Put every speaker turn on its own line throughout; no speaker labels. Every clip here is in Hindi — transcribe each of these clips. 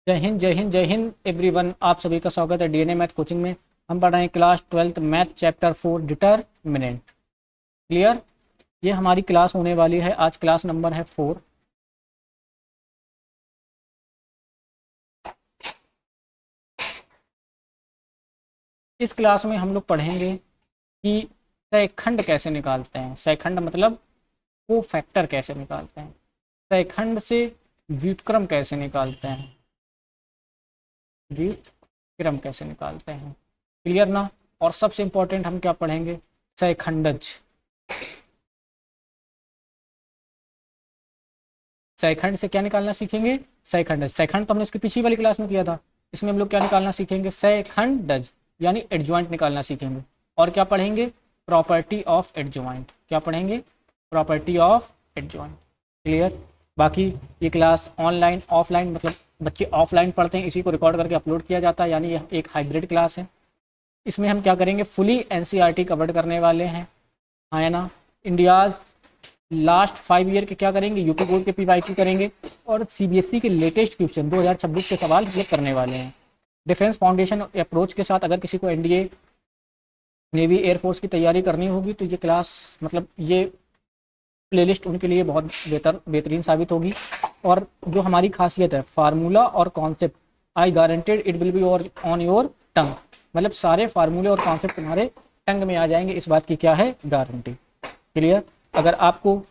जय हिंद जय हिंद जय हिंद एवरीवन। आप सभी का स्वागत है डीएनए मैथ कोचिंग में। हम पढ़ रहे हैं class 12th math chapter 4 determinant. Clear. ये हमारी क्लास होने वाली है, आज क्लास नंबर है 4। इस क्लास में हम लोग पढ़ेंगे कि सहखंड कैसे निकालते हैं। सहखंड मतलब को फैक्टर कैसे निकालते हैं, सहखंड से व्युत्क्रम कैसे निकालते हैं, व्युत्क्रम कैसे निकालते हैं। क्लियर ना। और सबसे इंपॉर्टेंट हम क्या पढ़ेंगे, सहखंडज। सहखंड से क्या निकालना सीखेंगे, सहखंडज। सहखंड तो हमने इसकी पिछली वाली क्लास में किया था। इसमें हम लोग क्या निकालना सीखेंगे, सहखंडज यानी एडजॉइंट निकालना सीखेंगे। और क्या पढ़ेंगे, प्रॉपर्टी ऑफ एडजॉइंट। क्या पढ़ेंगे, प्रॉपर्टी ऑफ एडजॉइंट। क्लियर। बाकी ये क्लास ऑनलाइन ऑफलाइन मतलब बच्चे ऑफलाइन पढ़ते हैं, इसी को रिकॉर्ड करके अपलोड किया जाता है, यानी यह एक हाइब्रिड क्लास है। इसमें हम क्या करेंगे, फुली एनसीईआरटी कवर करने वाले हैं, हाँ है ना। इंडियाज लास्ट 5 ईयर के क्या करेंगे, यूपी बोर्ड के पीवाईक्यू करेंगे, और सीबीएसई के लेटेस्ट क्वेश्चन 2026 के सवाल हम लोग करने वाले हैं। डिफेंस फाउंडेशन अप्रोच के साथ अगर किसी को एनडीए, नेवी, एयरफोर्स की तैयारी करनी होगी तो ये क्लास मतलब ये प्लेलिस्ट उनके लिए बहुत बेहतरीन साबित होगी। और जो हमारी खासियत है, फार्मूला और concept, I guaranteed it will be on your tongue. मतलब सारे फार्मूले और कॉन्सेप्ट तुम्हारे टंग में आ जाएंगे, इस बात की क्या है, गारंटी। क्लियर। अगर आपको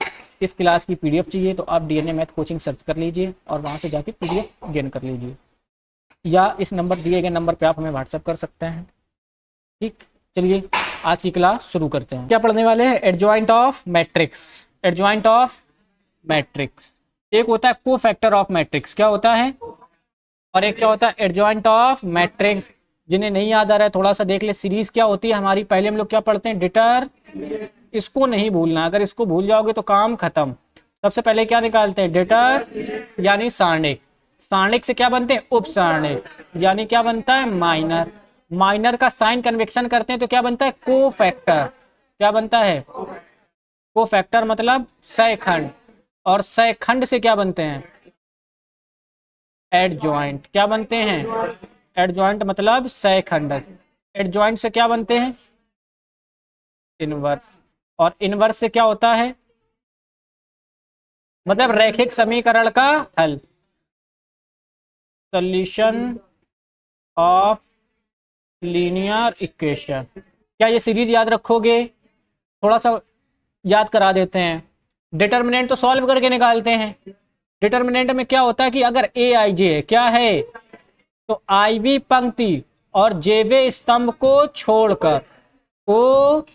इस क्लास की पीडीएफ चाहिए तो आप डीएनए मैथ कोचिंग सर्च कर लीजिए और वहाँ से जाके पीडीएफ गेन कर लीजिए, या इस नंबर दिए गए नंबर पे आप हमें व्हाट्सएप कर सकते हैं। ठीक, चलिए आज की क्लास शुरू करते हैं। क्या पढ़ने वाले हैं, adjoint of matrix. Adjoint of matrix, एक होता है को फैक्टर ऑफ मैट्रिक्स, क्या होता है, और एक क्या होता है एडजॉइंट ऑफ मैट्रिक्स। जिन्हें नहीं याद आ रहा है थोड़ा सा देख ले, सीरीज क्या होती है हमारी। पहले हम लोग क्या पढ़ते हैं, डिटर, इसको नहीं भूलना, अगर इसको भूल जाओगे तो काम खत्म। सबसे पहले क्या निकालते हैं, डिटर यानी सारणिक। सारणिक से क्या बनते हैं, उप सारणिक, यानी क्या बनता है, माइनर। माइनर का साइन कन्वेक्शन करते हैं तो क्या बनता है, को फैक्टर। क्या बनता है, को फैक्टर मतलब सहखंड। और सहखंड से क्या बनते हैं, एडजॉइंट। क्या बनते हैं, एडजॉइंट मतलब सहखंड। एडजॉइंट से क्या बनते हैं, इनवर्स। और इनवर्स से क्या होता है, मतलब रैखिक समीकरण का हल, सॉल्यूशन ऑफ लीनियर इक्वेशन। क्या ये सीरीज याद रखोगे, थोड़ा सा याद करा देते हैं। डिटर्मिनेंट तो सॉल्व करके निकालते हैं। डिटर्मिनेंट में क्या होता है कि अगर ए आई जे क्या है, तो आई वी पंक्ति और जेवे स्तंभ को छोड़कर को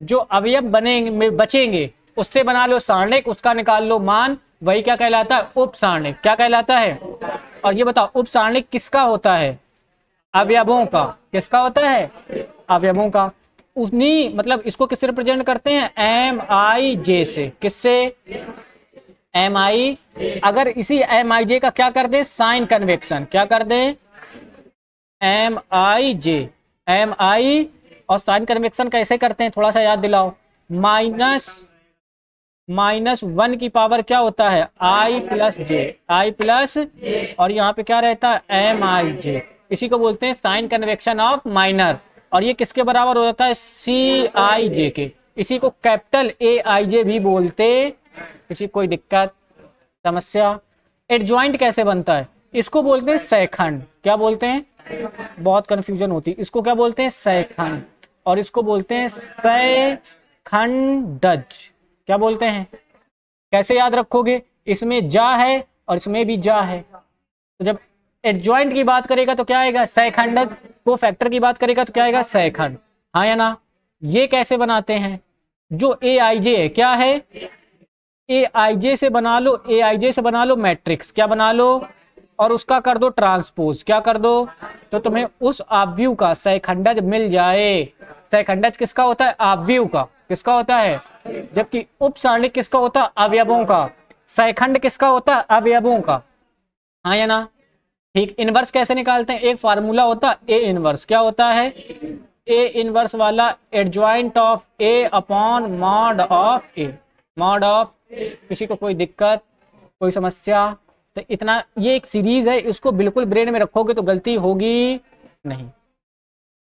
जो अवयव बनेंगे बचेंगे उससे बना लो सारणिक, उसका निकाल लो मान, वही क्या कहलाता है, उप सारणिक। क्या कहलाता है। और ये बताओ उप सारणिक किसका होता है, अवयवों का। किसका होता है, अवयवों का। उन्हीं मतलब इसको किससे रिप्रेजेंट करते हैं, एम आई जे से। किससे, एम आई। अगर इसी एम आई जे का क्या कर दे, साइन कन्वेक्शन। क्या कर दे, एम आई जे, एम आई। और साइन कन्वेक्शन कैसे करते हैं, थोड़ा सा याद दिलाओ। -1 की पावर क्या होता है, आई प्लस जे, आई प्लस, और यहाँ पे क्या रहता है, एम आई जे। इसी को बोलते हैं साइन कन्वेक्शन ऑफ माइनर। और ये किसके बराबर हो जाता है, सी आई जे के। इसी को कैपिटल ए आई जे भी बोलते। किसी कोई दिक्कत समस्या। एडजॉइंट कैसे बनता है, इसको बोलते हैं सहखंड। क्या बोलते हैं, बहुत कंफ्यूजन होती है, इसको क्या बोलते हैं, सहखंड। और इसको बोलते हैं सहखंडज। क्या बोलते हैं, कैसे याद रखोगे, इसमें जा है और इसमें भी जा है, तो जब एडजॉइंट की बात करेगा तो क्या आएगा, सहखंडज। को फैक्टर की बात करेगा तो क्या आएगा, सहखंड। हाँ या ना। ये कैसे बनाते हैं, जो ए आई जे है क्या है, ए आई जे से बना लो, ए आई जे से बना लो मैट्रिक्स। क्या बना लो, और उसका कर दो ट्रांसपोज। क्या कर दो, तो तुम्हें उस आव्यूह का सहखंडज मिल जाए। सहखंडज किसका होता है, आव्यूह का। किसका होता है, जबकि उप सारणिक किसका होता है, अवयवों का। सहखंड किसका होता है, अवयवों का। हाँ या ना। ठीक। इनवर्स कैसे निकालते हैं, एक फार्मूला होता है ए इनवर्स। क्या होता है, ए इनवर्स वाला adjoint of A upon mod of A. Mod of, किसी को कोई दिक्कत कोई समस्या, तो इतना, ये एक सीरीज है, इसको बिल्कुल ब्रेन में रखोगे तो गलती होगी नहीं।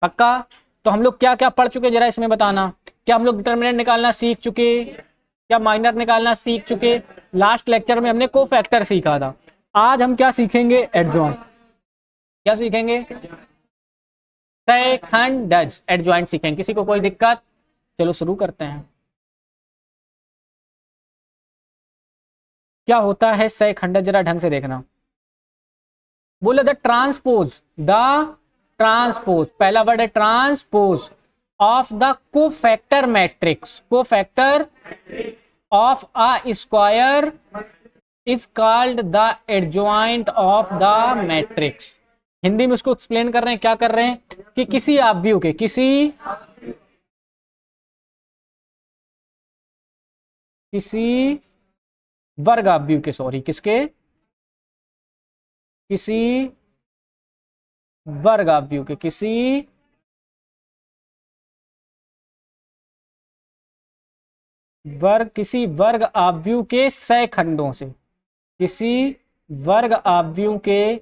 पक्का? तो हम लोग क्या क्या पढ़ चुके जरा इसमें बताना। क्या हम लोग डिटर्मिनेंट निकालना सीख चुके? क्या माइनर निकालना सीख चुके? लास्ट लेक्चर में हमने कोफैक्टर सीखा था। आज हम क्या सीखेंगे? एडजॉइंट। क्या सीखेंगे? सेकंडज एडजॉइंट सीखेंगे। किसी को कोई दिक्कत? चलो शुरू करते हैं। क्या होता है सेकंडज, जरा ढंग से देखना। बोले द ट्रांसपोज, द ट्रांसपोज, पहला वर्ड है transpose of the cofactor matrix, cofactor of a square is called the adjoint of the matrix. Hindi में उसको एक्सप्लेन कर रहे हैं, क्या कर रहे हैं कि किसी ऑब्व्यू के, किसी वर्ग ऑब्व्यू के, सॉरी किसके, किसी वर्ग ऑब्व्यू के, किसी वर्ग ऑब्व्यू के सैखंडों से, किसी वर्ग ऑब्व्यू के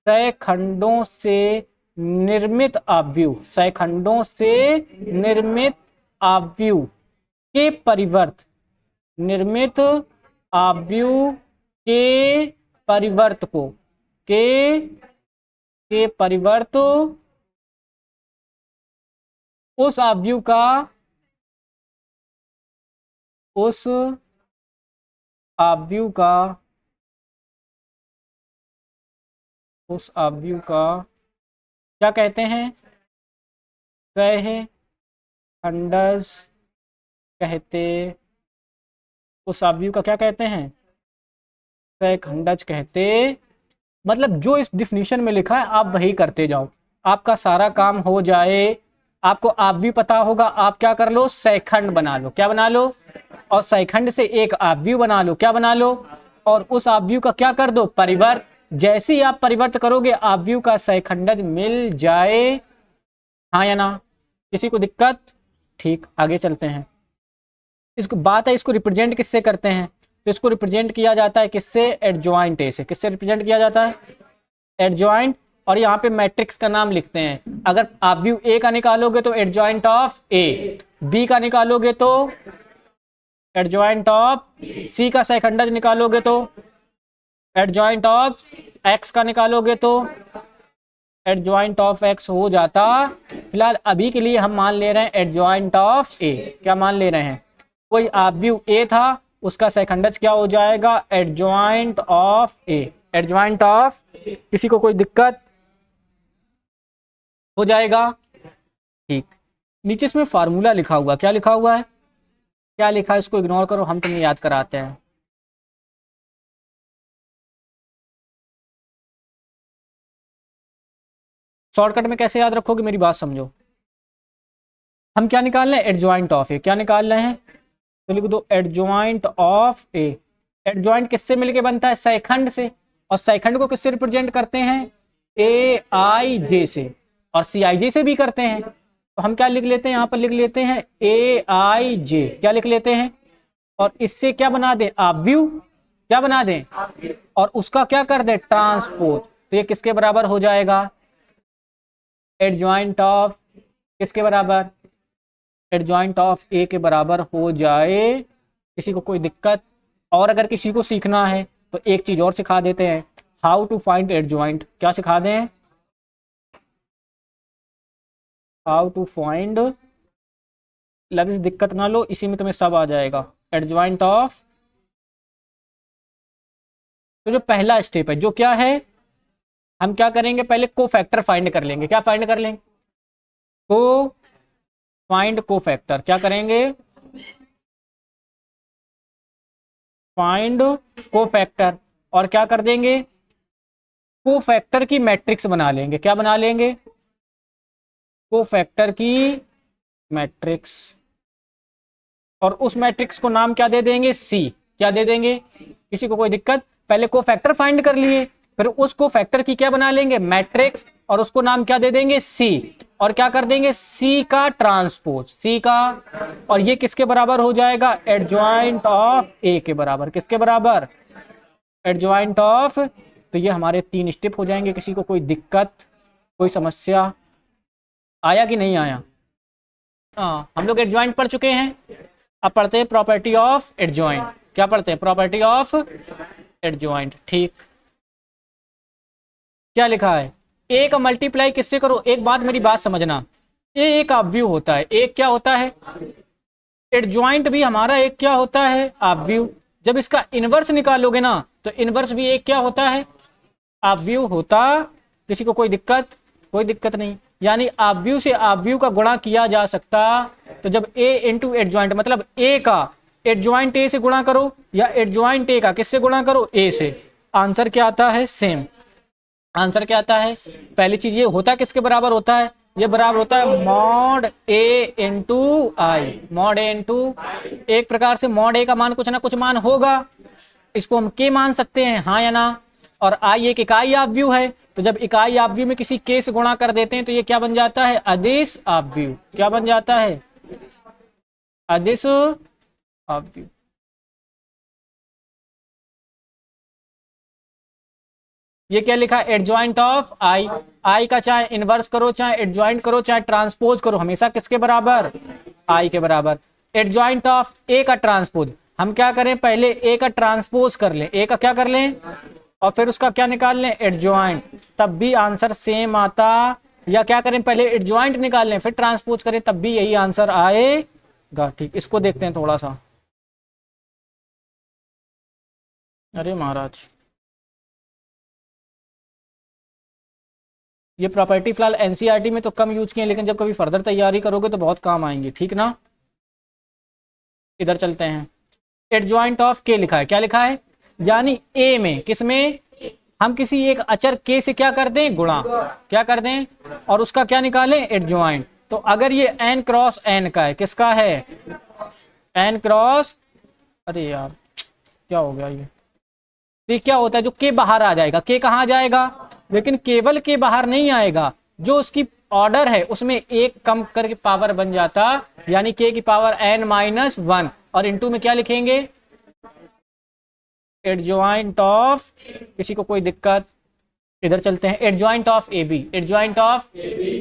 सैखंडों से निर्मित ऑब्व्यू, सैखंडों से निर्मित ऑब्व्यू के परिवर्त, निर्मित ऑब्व्यू के परिवर्त को, के परिवर्त उस ऑब्व्यू का, उस ऑब्व्यू का, उस ऑब्व्यू का क्या कहते हैं? सैखंडज कहते, उस ऑब्व्यू का क्या कहते हैं? सैखंडज कहते। मतलब जो इस डिफिनीशन में लिखा है आप वही करते जाओ, आपका सारा काम हो जाए। आपको ऑब्व्यू पता होगा, आप क्या कर लो? सैखंड बना लो। क्या बना लो? और सैखंड से एक ऑब्व्यू बना लो। क्या बना लो? और उस ऑब्व्यू का क्या कर दो? परिवर्त। जैसे ही आप परिवर्त करोगे ऑब्व्यू का सैखंडज मिल जाए। हाँ या ना? किसी को दिक्कत? ठीक, आगे चलते हैं। इसको बात है, इसको रिप्रेजेंट किससे करते हैं? तो इसको रिप्रेजेंट किया जाता है किससे? एडजॉइंट ए से। किससे रिप्रेजेंट किया जाता है? एडजॉइंट। और यहाँ पे मैट्रिक्स का नाम लिखते हैं। अगर ऑब्व्यू ए का निकालोगे तो एडजॉइंट ऑफ ए, बी का निकालोगे तो एडजॉइंट ऑफ सी, का सैखंडज निकालोगे तो एडजॉइंट ऑफ एक्स का निकालोगे तो एडजॉइंट ऑफ एक्स हो जाता। फिलहाल अभी के लिए हम मान ले रहे हैं एडजॉइंट ऑफ ए। क्या मान ले रहे हैं? कोई ऑब्व्यू ए था, उसका सैखंडज क्या हो जाएगा? Adjoint of A, adjoint of. किसी को कोई दिक्कत? हो जाएगा। ठीक, नीचे इसमें फार्मूला लिखा हुआ, क्या लिखा हुआ है? क्या लिखा है? इसको इग्नोर करो, हम तुम्हें याद कराते हैं। शॉर्टकट में कैसे याद रखोगे, मेरी बात समझो। हम क्या निकाल रहे हैं? एडजॉइंट ऑफ ए। क्या निकाल रहे हैं? तो लिख दो एडजॉइंट ऑफ ए। एडजॉइंट किससे मिलके बनता है? सैखंड से। और सैखंड को किससे रिप्रेजेंट करते हैं? ए आई जे से, और सी आई जे से भी करते हैं। तो हम क्या लिख लेते हैं? यहाँ पर लिख लेते हैं ए आई जे। क्या लिख लेते हैं? और इससे क्या बना दें? ऑब्व्यू। क्या बना दें? और उसका क्या कर दे? ट्रांसपोज। तो ये किसके बराबर हो जाएगा? एडजॉइंट ऑफ किसके बराबर? एडजॉइंट ऑफ ए के बराबर हो जाए। किसी को कोई दिक्कत? और अगर किसी को सीखना है तो एक चीज और सिखा देते हैं, हाउ टू फाइंड एडजॉइंट। क्या सिखा दें? How to find. लफ्ज़ दिक्कत ना लो, इसी में तुम्हें सब आ जाएगा। Adjoint of. तो जो पहला स्टेप है, जो क्या है, हम क्या करेंगे? पहले कोफैक्टर फाइंड कर लेंगे। क्या फाइंड कर लेंगे? को फाइंड कोफैक्टर। क्या करेंगे? Find cofactor. और क्या कर देंगे? कोफैक्टर की मैट्रिक्स बना लेंगे। क्या बना लेंगे? कोफैक्टर की मैट्रिक्स। और उस मैट्रिक्स को नाम क्या दे देंगे? सी। क्या दे देंगे? किसी को कोई दिक्कत? पहले कोफैक्टर फाइंड कर लिए, फिर उस कोफैक्टर की क्या बना लेंगे? मैट्रिक्स। और उसको नाम क्या दे देंगे? सी। और क्या कर देंगे? सी का ट्रांसपोज, सी का। और ये किसके बराबर हो जाएगा? एडजॉइंट ऑफ ए के बराबर। किसके बराबर? एडजॉइंट ऑफ, तो ये हमारे 3 स्टेप हो जाएंगे। किसी को कोई दिक्कत, कोई समस्या आया कि नहीं आया? हाँ, हम लोग एडजॉइंट पढ़ चुके हैं। अब पढ़ते हैं प्रॉपर्टी ऑफ एडजॉइंट। क्या पढ़ते हैं? Property of adjoint. ठीक, क्या लिखा है? ए का मल्टीप्लाई किससे करो? एक बात, मेरी बात समझना, ए एक ऑब्व्यू होता है। एक क्या होता है? एडजॉइंट भी हमारा एक क्या होता है? ऑब्व्यू। जब इसका इनवर्स निकालोगे ना, तो इनवर्स भी एक क्या होता है? ऑब्व्यू होता। किसी को कोई दिक्कत? कोई दिक्कत नहीं। यानी ऑब्व्यू से ऑब्व्यू का गुणा किया जा सकता। तो जब ए इंटू एडजॉइंट, मतलब ए का एडजॉइंट ए से गुणा करो, या एडजॉइंट ए का किससे गुणा करो? ए से। आंसर क्या आता है? सेम। आंसर क्या आता है? पहली चीज, ये होता किसके बराबर होता है? ये बराबर होता है mod A into I. Mod A into, एक प्रकार से मॉड ए का मान कुछ ना कुछ मान होगा, इसको हम के मान सकते हैं, हाँ या ना? और आई एक इकाई ऑब्व्यू है, तो जब इकाई ऑब्व्यू में किसी के से गुणा कर देते हैं तो ये क्या बन जाता है? अदिश ऑब्व्यू। क्या बन जाता है? अदिश ऑब्व्यू। ये क्या लिखा? एडजॉइंट ऑफ आई। आई का चाहे इनवर्स करो, चाहे एडजॉइंट करो, चाहे ट्रांसपोज करो, हमेशा किसके बराबर? आई के बराबर। एडजॉइंट ऑफ ए का ट्रांसपोज, हम क्या करें? पहले ए का ट्रांसपोज कर लें, ए का क्या कर लें, और फिर उसका क्या निकाल लें? एडजॉइंट। तब भी आंसर सेम आता। या क्या करें? पहले एडजॉइंट निकाल लें, फिर ट्रांसपोज करें, तब भी यही आंसर आएगा। ठीक, इसको देखते हैं थोड़ा सा। अरे महाराज, ये प्रॉपर्टी फिलहाल एनसीईआरटी में तो कम यूज किए, लेकिन जब कभी फर्दर तैयारी करोगे तो बहुत काम आएंगे। ठीक ना? इधर चलते हैं। एडजॉइंट ऑफ के लिखा है। क्या लिखा है? यानी ए में, किसमें? हम किसी एक अचर के से क्या कर दें? गुणा। क्या कर दें? और उसका क्या निकालें? एडजॉइंट। तो अगर ये n क्रॉस n का है, किसका है? n क्रॉस, अरे यार क्या हो गया ये? तो क्या होता है? जो के बाहर आ जाएगा, के कहाँ जाएगा? लेकिन केवल के बाहर नहीं आएगा, जो उसकी ऑर्डर है उसमें एक कम करके पावर बन जाता, यानी के की पावर n-1। और इनटू में क्या लिखेंगे? एडजॉइंट ऑफ, किसी को कोई दिक्कत? इधर चलते हैं। Adjoint of A B. Adjoint of,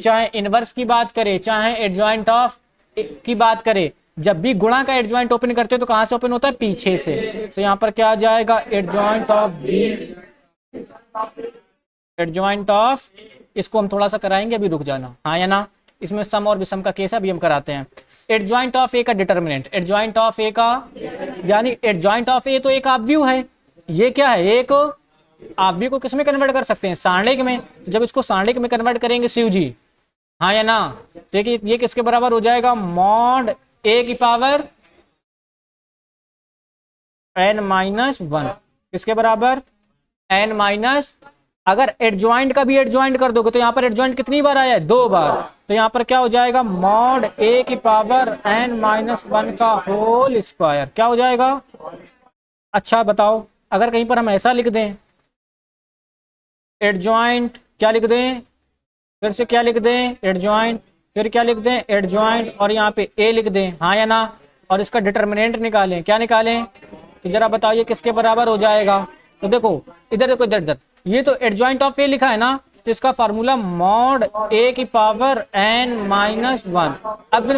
चाहे इनवर्स की बात करें, चाहे एडजॉइंट ऑफ की बात करें, जब भी गुणा का एडजॉइंट ओपन करते हो तो कहां से ओपन होता है? पीछे से। तो यहां पर क्या आ जाएगा? Adjoint of B. Adjoint of, इसको हम थोड़ा सा कराएंगे, अभी रुक जाना, हाँ या ना? इसमें सम और विषम का केस है, अभी हम कराते हैं। एडजॉइंट ऑफ ए का डिटर्मिनेंट। एडजॉइंट ऑफ ए का, यानी एडजॉइंट ऑफ ए तो एक ऑब्व्यू है। ये क्या है? एक ऑब्व्यू को किस में कन्वर्ट कर सकते हैं? सारणिक में। तो जब इसको सारणिक में कन्वर्ट करेंगे शिव जी, हाँ या ना? देखिए ये किसके बराबर हो जाएगा? मॉड ए की पावर n-1। किसके बराबर? n-। अगर एडजॉइंट का भी एडजॉइंट कर दोगे तो यहाँ पर एडजॉइंट कितनी बार आया है? 2 बार। तो यहाँ पर क्या हो जाएगा? मॉड ए की पावर n-1 का होल स्क्वायर। क्या हो जाएगा? अच्छा बताओ, अगर कहीं पर हम ऐसा लिख दें, एडजॉइंट क्या लिख दें? फिर से क्या लिख दें? एडजॉइंट। फिर क्या लिख दें? एडजॉइंट। और यहाँ पे ए लिख दें, हाँ या ना? और इसका डिटर्मिनेंट निकालें। क्या निकालें? तो जरा बताओ ये किसके बराबर हो जाएगा? तो देखो इधर, देखो इधर इधर, ये तो एडजॉइंट ऑफ ए लिखा है ना, तो इसका फार्मूला मॉड ए की पावर n-1। अब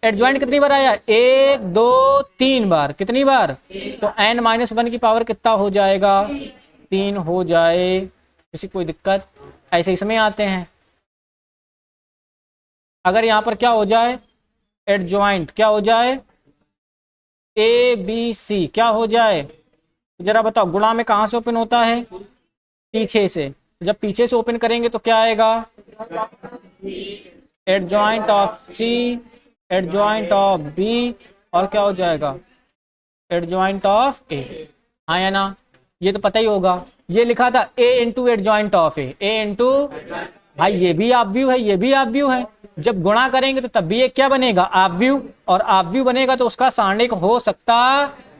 एडजॉइंट कितनी बार आया? 1 2 3 बार। कितनी बार? तो n-1 की पावर कितना हो जाएगा? 3 हो जाए। किसी कोई दिक्कत? ऐसे इसमें आते हैं। अगर यहां पर क्या हो जाए? एडजॉइंट क्या हो जाए? ए बी सी क्या हो जाए? जरा बताओ, गुणा में कहां से ओपन होता है? पीछे से। जब पीछे से ओपन करेंगे तो क्या आएगा? Adjoint of C, adjoint of B, और क्या हो जाएगा? एडजॉइंट ऑफ ए, हाँ या ना? ये तो पता ही होगा, ये लिखा था A into adjoint of A. A into, भाई ये भी ऑब्व्यू है, ये भी ऑब्व्यू है। जब गुणा करेंगे तो तब भी ये क्या बनेगा? ऑब्व्यू। और ऑब्व्यू बनेगा तो उसका सारणिक हो सकता,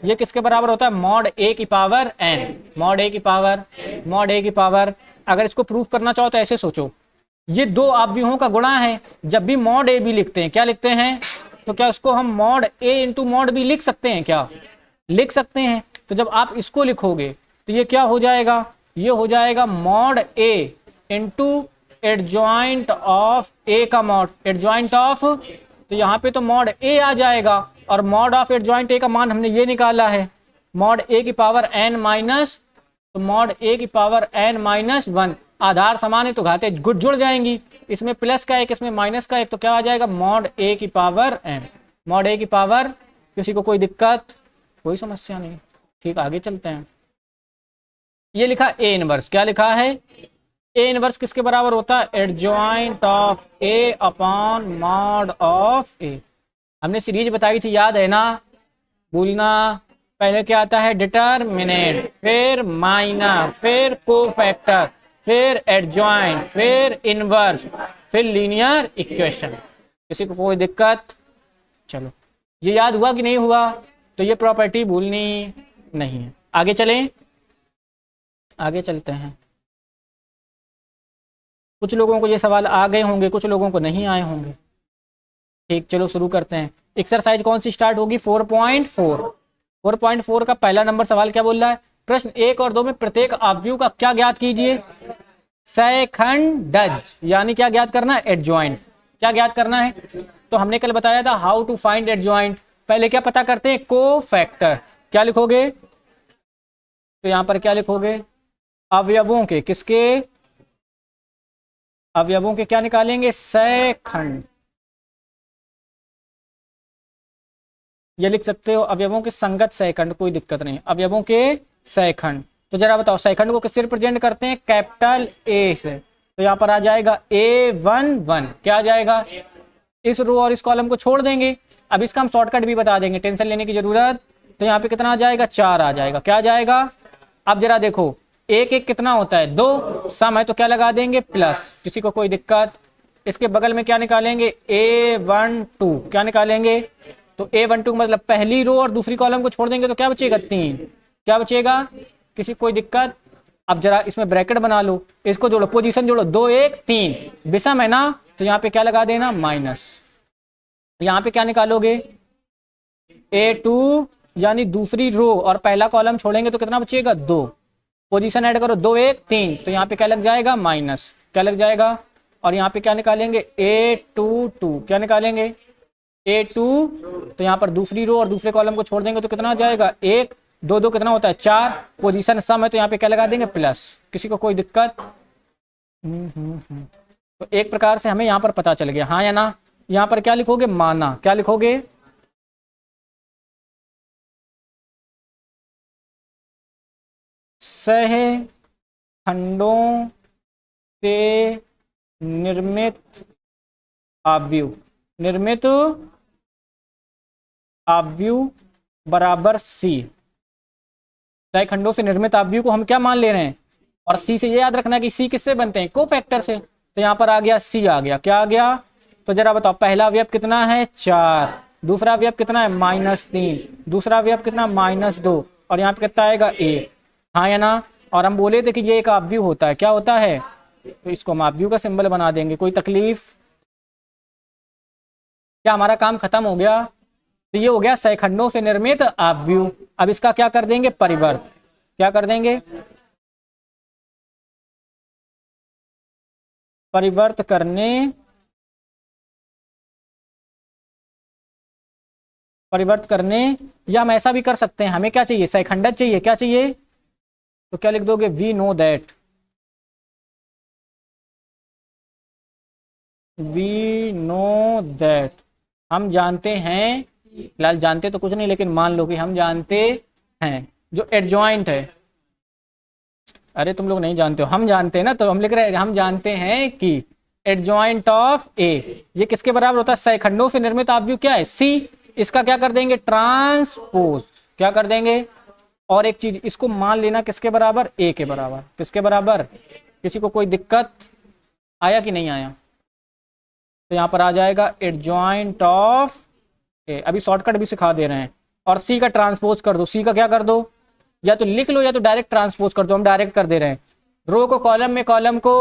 ये किसके बराबर होता है? मॉड ए की पावर n। मॉड ए की पावर, मॉड ए की पावर। अगर इसको प्रूफ करना चाहो तो ऐसे सोचो, ये 2 ऑब्व्यूहों का गुणा है। जब भी मॉड ए बी लिखते हैं, क्या लिखते हैं? तो क्या उसको हम mod A into mod B लिख सकते हैं? क्या लिख सकते हैं? तो जब आप इसको लिखोगे तो ये क्या हो जाएगा, ये हो जाएगा mod A into adjoint of A का मॉड, एडजॉइंट ऑफ, तो यहाँ पे तो मॉड ए आ जाएगा, और मॉड ऑफ एडजॉइंट ए का मान हमने ये निकाला है, मॉड ए की पावर n माइनस, तो मॉड ए की पावर n माइनस 1, आधार समान है तो घाते जुड़ जाएंगी, इसमें प्लस का एक इसमें माइनस का एक, तो क्या आ जाएगा मॉड ए की पावर n, मॉड ए की पावर। किसी को कोई दिक्कत, कोई समस्या नहीं, ठीक आगे चलते हैं। ये लिखा ए इनवर्स, क्या लिखा है, ए इनवर्स किसके बराबर होता है, adjoint of A upon mod of A. हमने सीरीज बताई थी, याद है ना, भूलना, पहले क्या आता है डिटरमिनेंट, फिर माइनर, फिर कोफैक्टर, फिर एडजॉइंट, फिर इनवर्स, फिर लीनियर इक्वेशन। किसी को कोई दिक्कत, चलो ये याद हुआ कि नहीं हुआ, तो ये प्रॉपर्टी भूलनी नहीं है। आगे चलें, आगे चलते हैं। कुछ लोगों को ये सवाल आ गए होंगे, कुछ लोगों को नहीं आए होंगे, ठीक चलो शुरू करते हैं। एक्सरसाइज कौन सी स्टार्ट होगी, 4.4। 4.4 का पहला नंबर सवाल क्या बोल रहा है, प्रश्न 1 और 2 में प्रत्येक अवयव का क्या ज्ञात कीजिए, सैखंडज, यानी क्या ज्ञात करना है, एडजॉइंट, क्या ज्ञात करना है। तो हमने कल बताया था हाउ टू फाइंड एडजॉइंट, पहले क्या पता करते हैं, कोफैक्टर, क्या लिखोगे, तो यहां पर क्या लिखोगे, अवयवों के, किसके, अवयवों के क्या निकालेंगे, सैखंड, ये लिख सकते हो अवयवों के संगत सैखंड, कोई दिक्कत नहीं, अवयवों के सैखंड। तो जरा बताओ सैखंड को किससे रिप्रेजेंट करते हैं, कैपिटल ए से, तो यहां पर आ जाएगा A11, क्या आ जाएगा, इस रो और इस कॉलम को छोड़ देंगे, अब इसका हम शॉर्टकट भी बता देंगे, टेंशन लेने की जरूरत। तो यहाँ पे कितना आ जाएगा, 4 आ जाएगा, क्या आ जाएगा। अब जरा देखो एक एक कितना होता है, 2, सम है तो क्या लगा देंगे प्लस, किसी को कोई दिक्कत। इसके बगल में क्या निकालेंगे, A12, क्या निकालेंगे, तो A12 मतलब पहली रो और दूसरी कॉलम को छोड़ देंगे तो क्या बचेगा, 3, क्या बचेगा, किसी कोई दिक्कत। अब जरा इसमें ब्रैकेट बना लो, इसको जोड़ो, पोजीशन जोड़ो, 2 1 3, विषम है ना, तो यहाँ पे क्या लगा देना, माइनस। यहाँ पे क्या निकालोगे, A2 यानी दूसरी रो और पहला कॉलम छोड़ेंगे तो कितना बचेगा, 2, पोजीशन ऐड करो, 2 1 3, तो यहाँ पे क्या लग जाएगा, माइनस, क्या लग जाएगा। और यहाँ पे क्या निकालेंगे, A22, क्या निकालेंगे, A2, तो यहाँ पर दूसरी रो और दूसरे कॉलम को छोड़ देंगे तो कितना आ जाएगा, 1 2 2 कितना होता है, 4, पोजीशन सम है तो यहाँ पे क्या लगा देंगे, प्लस, किसी को कोई दिक्कत। तो एक प्रकार से हमें यहाँ पर पता चल गया, हाँ या ना। यहाँ पर क्या लिखोगे, माना, क्या लिखोगे, सह खंडों से निर्मित अवयव, निर्मित अवयव बराबर सी। सह खंडों से निर्मित अवयव को हम क्या मान ले रहे हैं, और सी से ये याद रखना कि सी किससे बनते हैं, कोफैक्टर से। तो यहाँ पर आ गया सी, आ गया, क्या आ गया। तो जरा बताओ पहला अवयव कितना है, 4, दूसरा अवयव कितना है, -3, दूसरा अवयव कितना, -2, और यहाँ पे कितना आएगा, 1, हाँ या ना। और हम बोले थे कि ये एक अवयव होता है, क्या होता है, तो इसको हम अवयव का सिंबल बना देंगे, कोई तकलीफ, क्या हमारा काम खत्म हो गया। तो ये हो गया सैखंडों से निर्मित अवयव। अब इसका क्या कर देंगे, परिवर्त, क्या कर देंगे, परिवर्त करने, परिवर्त करने, या हम ऐसा भी कर सकते हैं, हमें क्या चाहिए, सैखंडज चाहिए, क्या चाहिए, तो क्या लिख दोगे, we know that, we know that, हम जानते हैं, फिलहाल जानते तो कुछ नहीं लेकिन मान लो कि हम जानते हैं, जो एडजॉइंट है, अरे तुम लोग नहीं जानते हो, हम जानते हैं ना, तो हम लिख रहे हैं हम जानते हैं कि एडजॉइंट ऑफ ए ये किसके बराबर होता है, सैखंडों से निर्मित अवयव क्या है, सी, इसका क्या कर देंगे, ट्रांसपोज, क्या कर देंगे। और एक चीज इसको मान लेना किसके बराबर, ए के बराबर, किसके बराबर, किसी को कोई दिक्कत, आया कि नहीं आया। तो यहाँ पर आ जाएगा एडजॉइंट ऑफ ए, अभी शॉर्टकट भी सिखा दे रहे हैं, और सी का ट्रांसपोज कर दो, सी का क्या कर दो, या तो लिख लो या तो डायरेक्ट ट्रांसपोज कर दो, हम डायरेक्ट कर दे रहे हैं, रो को कॉलम में, कॉलम को,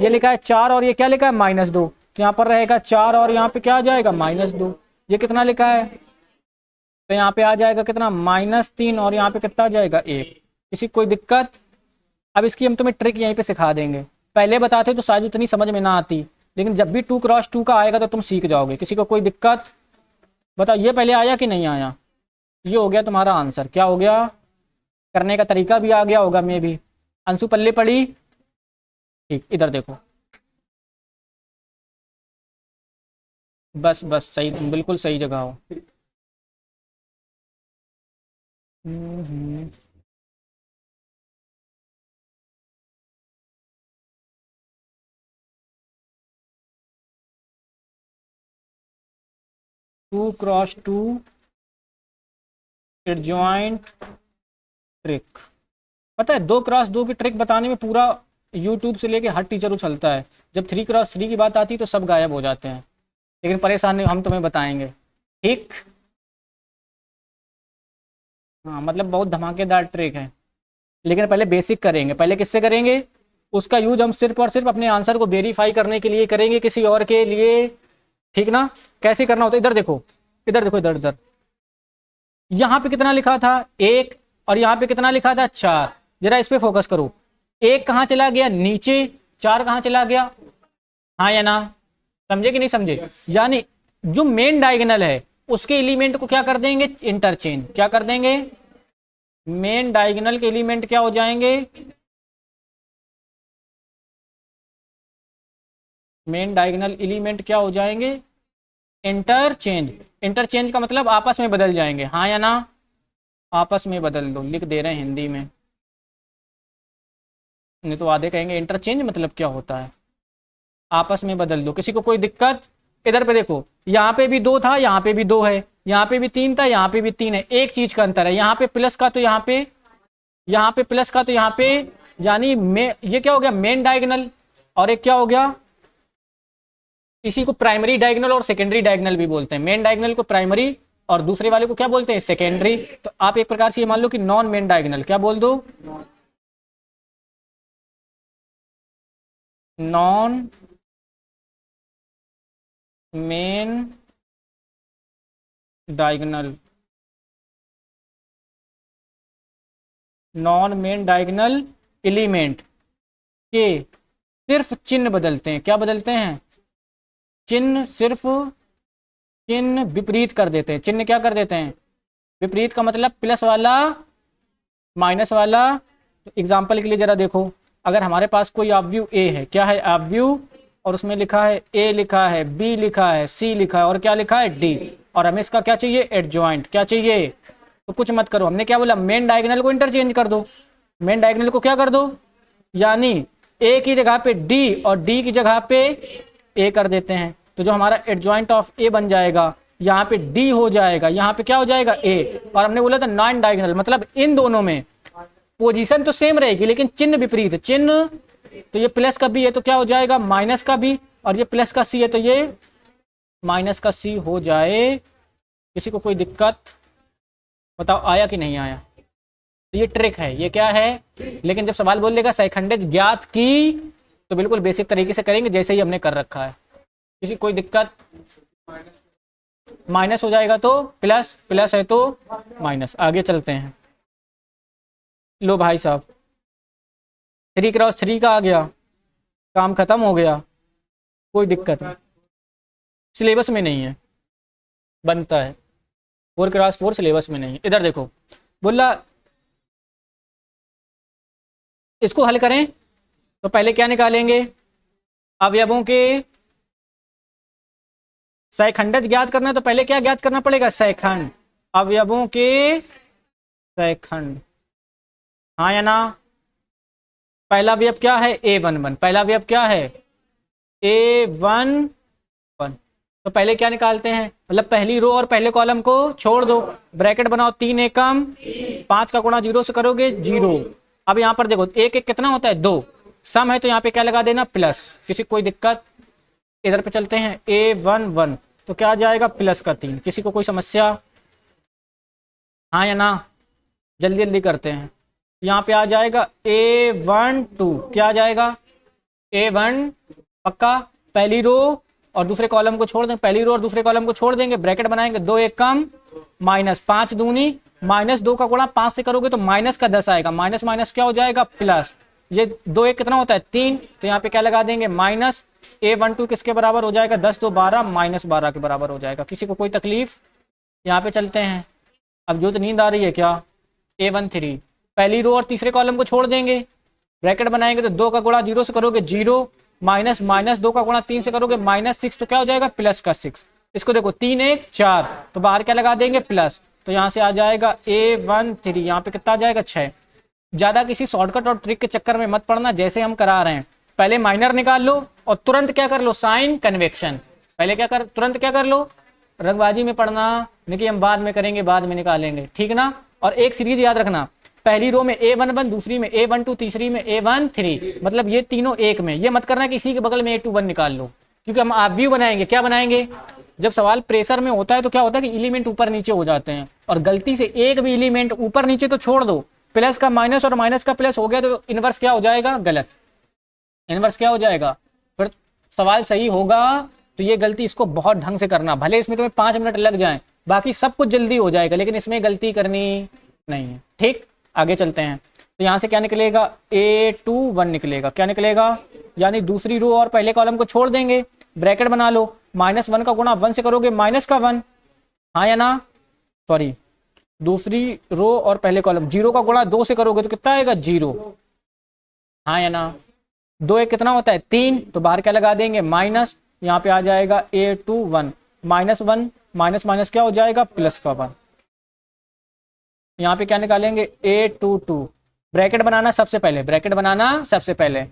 ये लिखा है 4 और ये क्या लिखा है, -2, तो यहाँ पर रहेगा 4 और यहाँ पे क्या आ जाएगा, -2, ये कितना लिखा है, तो यहाँ पे आ जाएगा कितना, -3, और यहाँ पे कितना आ जाएगा, 1, किसी को कोई दिक्कत? अब इसकी हम तुम्हें ट्रिक यहीं पे सिखा देंगे। पहले बताते तो शायद उतनी समझ में ना आती, लेकिन जब भी 2x2 का आएगा तो तुम सीख जाओगे। किसी को कोई दिक्कत? बताओ, ये पहले आया कि नहीं आया? ये हो गया तुम्हारा आंसर। क्या हो गया? करने का तरीका भी आ गया होगा मे भी। अंशु पल्ले पड़ी? ठीक, इधर देखो। बस बस सही, तुम बिल्कुल सही जगह हो। हम्म। 2x2 adjoint trick. पता है 2x2 की ट्रिक बताने में पूरा यूट्यूब से लेके हर टीचर उछलता है। जब 3x3 की बात आती है तो सब गायब हो जाते हैं। लेकिन परेशान नहीं, हम तुम्हें बताएंगे। ठीक। हाँ, मतलब बहुत धमाकेदार ट्रिक है। लेकिन पहले बेसिक करेंगे। पहले किससे करेंगे? उसका यूज हम सिर्फ और सिर्फ अपने आंसर को वेरीफाई करने के लिए करेंगे, किसी और के लिए। ठीक ना? कैसे करना होता है इधर देखो, इधर देखो, इधर इधर। यहाँ पे कितना लिखा था? 1। और यहाँ पे कितना लिखा था? 4। जरा इस पे फोकस करो। 1 कहाँ चला गया? नीचे। 4 कहाँ चला गया? हाँ या ना? समझे कि नहीं समझे? यानी जो मेन डायगोनल है उसके एलिमेंट को क्या कर देंगे? इंटरचेंज। क्या कर देंगे? मेन डायगोनल के एलिमेंट क्या हो जाएंगे? मेन डायगोनल एलिमेंट क्या हो जाएंगे? इंटरचेंज। इंटरचेंज का मतलब आपस में बदल जाएंगे। हाँ या ना? आपस में बदल दो, लिख दे रहे हैं हिंदी में, नहीं तो आधे कहेंगे इंटरचेंज मतलब क्या होता है। आपस में बदल दो। किसी को कोई दिक्कत? इधर पे देखो, यहाँ पे भी 2 था, यहाँ पे भी 2 है, यहाँ पे भी 3 था, यहाँ पे भी 3 है। एक चीज का अंतर है, यहाँ पे प्लस का तो यहाँ पे, यहाँ पे प्लस का तो यहाँ पे। यानी ये क्या हो गया? Main diagonal. और एक क्या हो गया? इसी को प्राइमरी डायगोनल और सेकेंडरी डायगोनल भी बोलते हैं। मेन डायगोनल को प्राइमरी और दूसरे वाले को क्या बोलते हैं? सेकेंडरी। तो आप एक प्रकार से ये मान लो कि नॉन मेन डायगोनल। क्या बोल दो? Non main diagonal. Non main diagonal element के सिर्फ चिन्ह बदलते हैं। क्या बदलते हैं? चिन्ह। सिर्फ चिन्ह विपरीत कर देते हैं। चिन्ह क्या कर देते हैं? विपरीत का मतलब प्लस वाला माइनस वाला। एग्जाम्पल के लिए जरा देखो, अगर हमारे पास कोई ऑब्व्यू ए है, क्या है ऑब्व्यू, और उसमें लिखा है ए, लिखा है बी, लिखा है सी, लिखा है और क्या लिखा है? डी। और हमें इसका क्या चाहिए? एडजॉइंट। क्या चाहिए? तो कुछ मत करो, हमने क्या बोला? मेन डायगोनल को इंटरचेंज कर दो। मेन डायगोनल को क्या कर दो? यानी ए की जगह पे डी और डी की जगह पे ए कर देते हैं। तो जो हमारा एडजॉइंट ऑफ ए बन जाएगा, यहाँ पे डी हो जाएगा, यहाँ पे क्या हो जाएगा? ए। और हमने बोला था नॉन डायगोनल, मतलब इन दोनों में पोजीशन तो सेम रहेगी लेकिन चिन्ह विपरीत है। चिन्ह, तो ये प्लस का बी है तो क्या हो जाएगा? माइनस का बी। और ये प्लस का सी है तो ये माइनस का सी हो जाए। किसी को कोई दिक्कत? बताओ आया कि नहीं आया? तो ये ट्रिक है, ये क्या है। लेकिन जब सवाल बोलेगा सैखंडज ज्ञात की, तो बिल्कुल बेसिक तरीके से करेंगे जैसे ही हमने कर रखा है। किसी कोई दिक्कत? माइनस हो जाएगा तो प्लस, प्लस है तो माइनस। आगे चलते हैं। लो भाई साहब, 3x3 का आ गया, काम खत्म हो गया। कोई दिक्कत नहीं, सिलेबस में नहीं है, बनता है। 4x4 सिलेबस में नहीं है। इधर देखो, बोला इसको हल करें तो पहले क्या निकालेंगे? अवयवों के सैखंडज ज्ञात करना है तो पहले क्या ज्ञात करना पड़ेगा? सैखंड। अवयवों के सैखंड। हाँ या ना? पहला अवयव क्या है? A11। पहला अवयव क्या है? A11। तो पहले क्या निकालते हैं? मतलब पहली रो और पहले कॉलम को छोड़ दो, ब्रैकेट बनाओ। 3 एकम 5 का गुणा 0 से करोगे 0। अब यहाँ पर देखो, एक एक कितना होता है? 2। सम है तो यहाँ पे क्या लगा देना? प्लस। किसी कोई दिक्कत? इधर पे चलते हैं। A11 तो क्या आ जाएगा? प्लस का 3। किसी को कोई समस्या? हाँ या ना? जल्दी जल्दी करते हैं। यहाँ पे आ जाएगा A12। क्या आ जाएगा? A1 पक्का। पहली रो और दूसरे कॉलम को छोड़ देंगे, पहली रो और दूसरे कॉलम को छोड़ देंगे, ब्रैकेट बनाएंगे। 2 एकम माइनस 5 दूनी -2 का गुणा 5 से करोगे तो माइनस का 10 आएगा, माइनस माइनस क्या हो जाएगा प्लस, ये 2 1 कितना होता है 3, तो यहाँ पे क्या लगा देंगे माइनस, A12 किसके बराबर हो जाएगा 10 2 12 -12 के बराबर हो जाएगा। किसी को कोई तकलीफ? यहाँ पे चलते हैं। अब जो तो नींद आ रही है क्या? A13 पहली रो और तीसरे कॉलम को छोड़ देंगे, ब्रैकेट बनाएंगे तो 2 का गुणा 0 से करोगे 0, माइनस माइनस 2 का गुणा 3 से करोगे -6, तो क्या हो जाएगा प्लस का 6। इसको देखो 3 1 4, तो बाहर क्या लगा देंगे प्लस, तो यहाँ से आ जाएगा A13, यहाँ पे कितना आ जाएगा 6। ज्यादा किसी शॉर्टकट और ट्रिक के चक्कर में मत पड़ना, जैसे हम करा रहे हैं पहले माइनर निकाल लो और तुरंत क्या कर लो साइन कन्वेक्शन, पहले क्या कर तुरंत क्या कर लो, रंगबाजी में पढ़ना नहीं कि हम बाद में करेंगे बाद में निकालेंगे, ठीक ना। और एक सीरीज याद रखना, पहली रो में A11, दूसरी में A12, तीसरी में A13, मतलब ये तीनों एक में, ये मत करना कि इसी के बगल में A21 निकाल लो, क्योंकि हम आप भी बनाएंगे। क्या बनाएंगे? जब सवाल प्रेशर में होता है तो क्या होता है कि एलिमेंट ऊपर नीचे हो जाते हैं, और गलती से एक भी एलिमेंट ऊपर नीचे तो छोड़ दो, प्लस का माइनस और माइनस का प्लस हो गया तो इनवर्स क्या हो जाएगा? गलत। इनवर्स क्या हो जाएगा? फिर सवाल सही होगा तो ये गलती इसको बहुत ढंग से करना, भले इसमें तुम्हें 5 मिनट लग जाएं, बाकी सब कुछ जल्दी हो जाएगा, लेकिन इसमें गलती करनी नहीं है, ठीक। आगे चलते हैं, तो यहाँ से क्या निकलेगा? A21 निकलेगा। क्या निकलेगा? यानी दूसरी रो और पहले कॉलम को छोड़ देंगे, ब्रैकेट बना लो, -1 का गुणा 1 से करोगे माइनस का 1, हाँ या ना, सॉरी, दूसरी रो और पहले कॉलम 0 का गुणा 2 से करोगे तो कितना आएगा 0, हाँ या ना। 2 1 कितना होता है 3, तो बाहर क्या लगा देंगे माइनस, यहाँ पे आ जाएगा A21, -1 माइनस माइनस क्या हो जाएगा प्लस का 1। यहाँ पे क्या निकालेंगे? A22, ब्रैकेट बनाना सबसे पहले, ब्रैकेट बनाना सबसे पहले,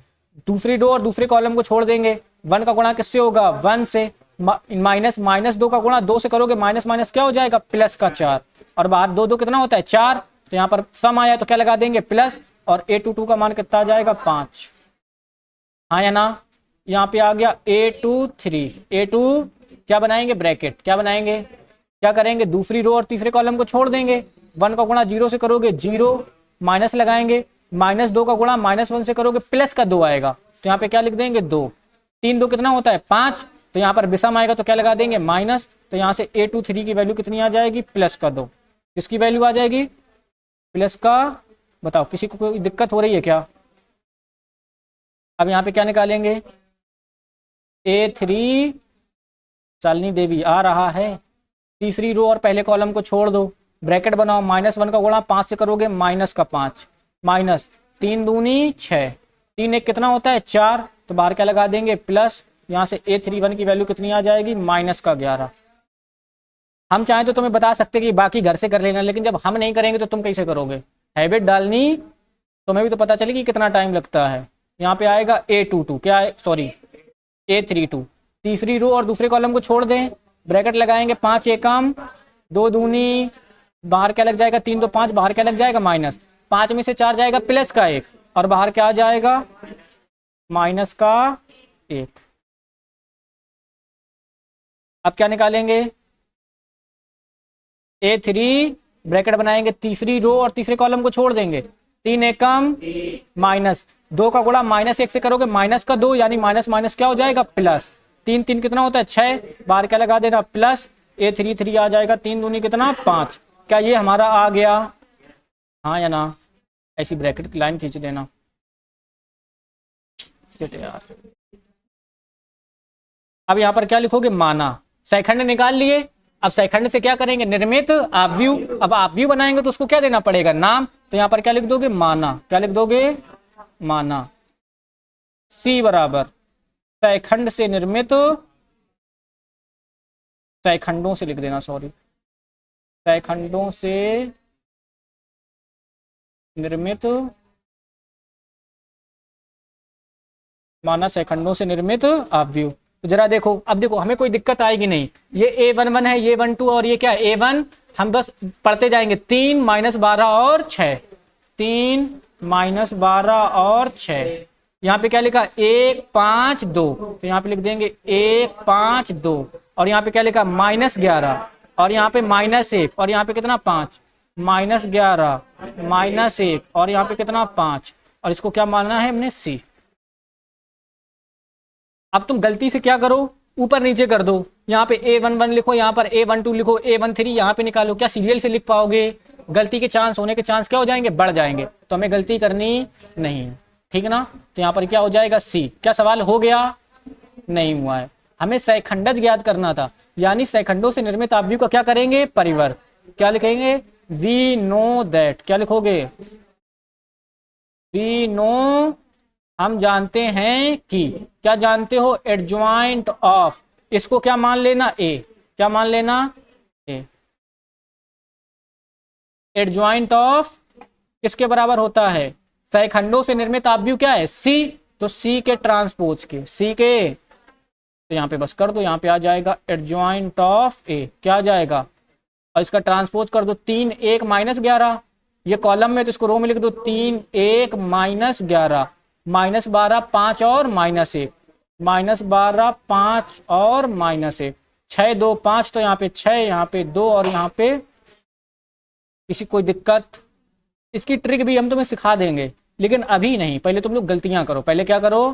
दूसरी रो और दूसरे कॉलम को छोड़ देंगे, 1 का गुणा किससे होगा? 1 से, माइनस माइनस 2 का गुणा 2 से करोगे माइनस माइनस क्या हो जाएगा प्लस का 4, और बाहर 2 2 कितना होता है 4, तो यहाँ पर सम आया तो क्या लगा देंगे प्लस, और A22 का मान कितना आ जाएगा 5, हाँ या ना। यहाँ पे आ गया A23, A2 क्या बनाएंगे? ब्रैकेट। क्या बनाएंगे? क्या करेंगे? दूसरी रो और तीसरे कॉलम को छोड़ देंगे, 1 का गुणा 0 से करोगे 0, माइनस लगाएंगे, -2 का गुणा -1 से करोगे प्लस का 2 आएगा, तो यहाँ पे क्या लिख देंगे 2, 3 2 कितना होता है 5, तो यहाँ पर विषम आएगा तो क्या लगा देंगे माइनस, तो यहाँ से A23 की वैल्यू कितनी आ जाएगी? प्लस का 2। किसकी वैल्यू आ जाएगी? प्लस का, बताओ किसी को कोई दिक्कत हो रही है क्या? अब यहाँ पे क्या निकालेंगे? A3, शालिनी देवी आ रहा है, तीसरी रो और पहले कॉलम को छोड़ दो, ब्रैकेट बनाओ, -1 का गुणा 5 से करोगे माइनस का 5, माइनस 3 दूनी 6, 3 1 कितना होता है 4, तो बाहर क्या लगा देंगे प्लस, यहाँ से A31 की वैल्यू कितनी आ जाएगी? माइनस का 11। हम चाहें तो तुम्हें बता सकते कि बाकी घर से कर लेना, लेकिन जब हम नहीं करेंगे तो तुम कैसे करोगे? हैबिट डालनी, तुम्हें भी तो पता चलेगी कितना टाइम लगता है। यहाँ पे आएगा A22, क्या है, सॉरी A32, तीसरी रो और दूसरे कॉलम को छोड़ दें, ब्रैकेट लगाएंगे, 5 एकम 2 दूनी, बाहर क्या लग जाएगा 3 2 5, बाहर क्या लग जाएगा माइनस, 5 में से 4 जाएगा प्लस का 1, और बाहर क्या आ जाएगा माइनस का 1। अब क्या निकालेंगे? A3, ब्रैकेट बनाएंगे, तीसरी रो और तीसरे कॉलम को छोड़ देंगे, 3 एकम माइनस 2 का गुणा -1 से करोगे माइनस का 2, यानी माइनस माइनस क्या हो जाएगा प्लस, 3 3 कितना होता है 6, बाहर क्या लगा देना प्लस, A33 आ जाएगा, 3 दूनी कितना 5। क्या ये हमारा आ गया? हाँ या ना? ऐसी ब्रैकेट की लाइन खींच देना। यार अब यहाँ पर क्या लिखोगे? माना। सेकंड निकाल लिए, अब सेकंड से क्या करेंगे? निर्मित आव्यूह। अब आव्यूह बनाएंगे तो उसको क्या देना पड़ेगा? नाम। तो यहाँ पर क्या लिख दोगे? माना। क्या लिख दोगे? माना। C बराबर सेकंड से निर्मित, सेकंडों से लिख देना, सॉरी, सेकंडों से निर्मित, माना सेकंडों से निर्मित आव्यूह। तो जरा देखो, अब देखो हमें कोई दिक्कत आएगी नहीं, ये A11 है, ये A12 और ये क्या है A1, हम बस पढ़ते जाएंगे। 3 -12 और 6, 3 -12 और 6, यहाँ पे क्या लिखा? 1 5 2, तो यहाँ पे लिख देंगे 1 5 2, और यहाँ पे क्या लिखा? -11, और यहाँ पे -1, और यहाँ पे कितना 5, -11 -1, और यहाँ पे कितना 5, और इसको क्या मानना है हमने? C। अब तुम गलती से क्या करो? ऊपर नीचे कर दो, यहाँ पे A11 लिखो, यहाँ पर A12 लिखो, A13 यहाँ पे निकालो। क्या सीरियल से लिख पाओगे? गलती के चांस होने के चांस क्या हो जाएंगे, बढ़ जाएंगे, तो हमें गलती करनी नहीं है, ठीक है ना। तो यहाँ पर क्या हो जाएगा सी। क्या सवाल हो गया, नहीं हुआ है। हमें सैखंडज ज्ञात करना था, यानी सैखंडों से निर्मित आव्यूह का क्या करेंगे, परिवर्त। क्या लिखेंगे, वी नो दैट, क्या लिखोगे, वी नो, हम जानते हैं कि, क्या जानते हो, एडजॉइंट ऑफ, इसको क्या मान लेना, ए, क्या मान लेना, ए। एडजॉइंट ऑफ किसके बराबर होता है, सैखंडों से निर्मित आव्यूह क्या है, सी, तो सी के ट्रांसपोज के, सी के, तो यहाँ पे बस कर दो, यहाँ पे आ जाएगा एडजॉइंट ऑफ ए, क्या आ जाएगा, और इसका ट्रांसपोज कर दो, 3 1 -11, ये कॉलम में तो इसको रो में लिख दो, 3 1 -11 -12 5 और -1, -12 5 और -1, 6 2 5, तो यहाँ पे 6, यहाँ पे 2 और यहाँ पे, किसी कोई दिक्कत। इसकी ट्रिक भी हम तुम्हें सिखा देंगे, लेकिन अभी नहीं, पहले तुम लोग गलतियां करो, पहले क्या करो,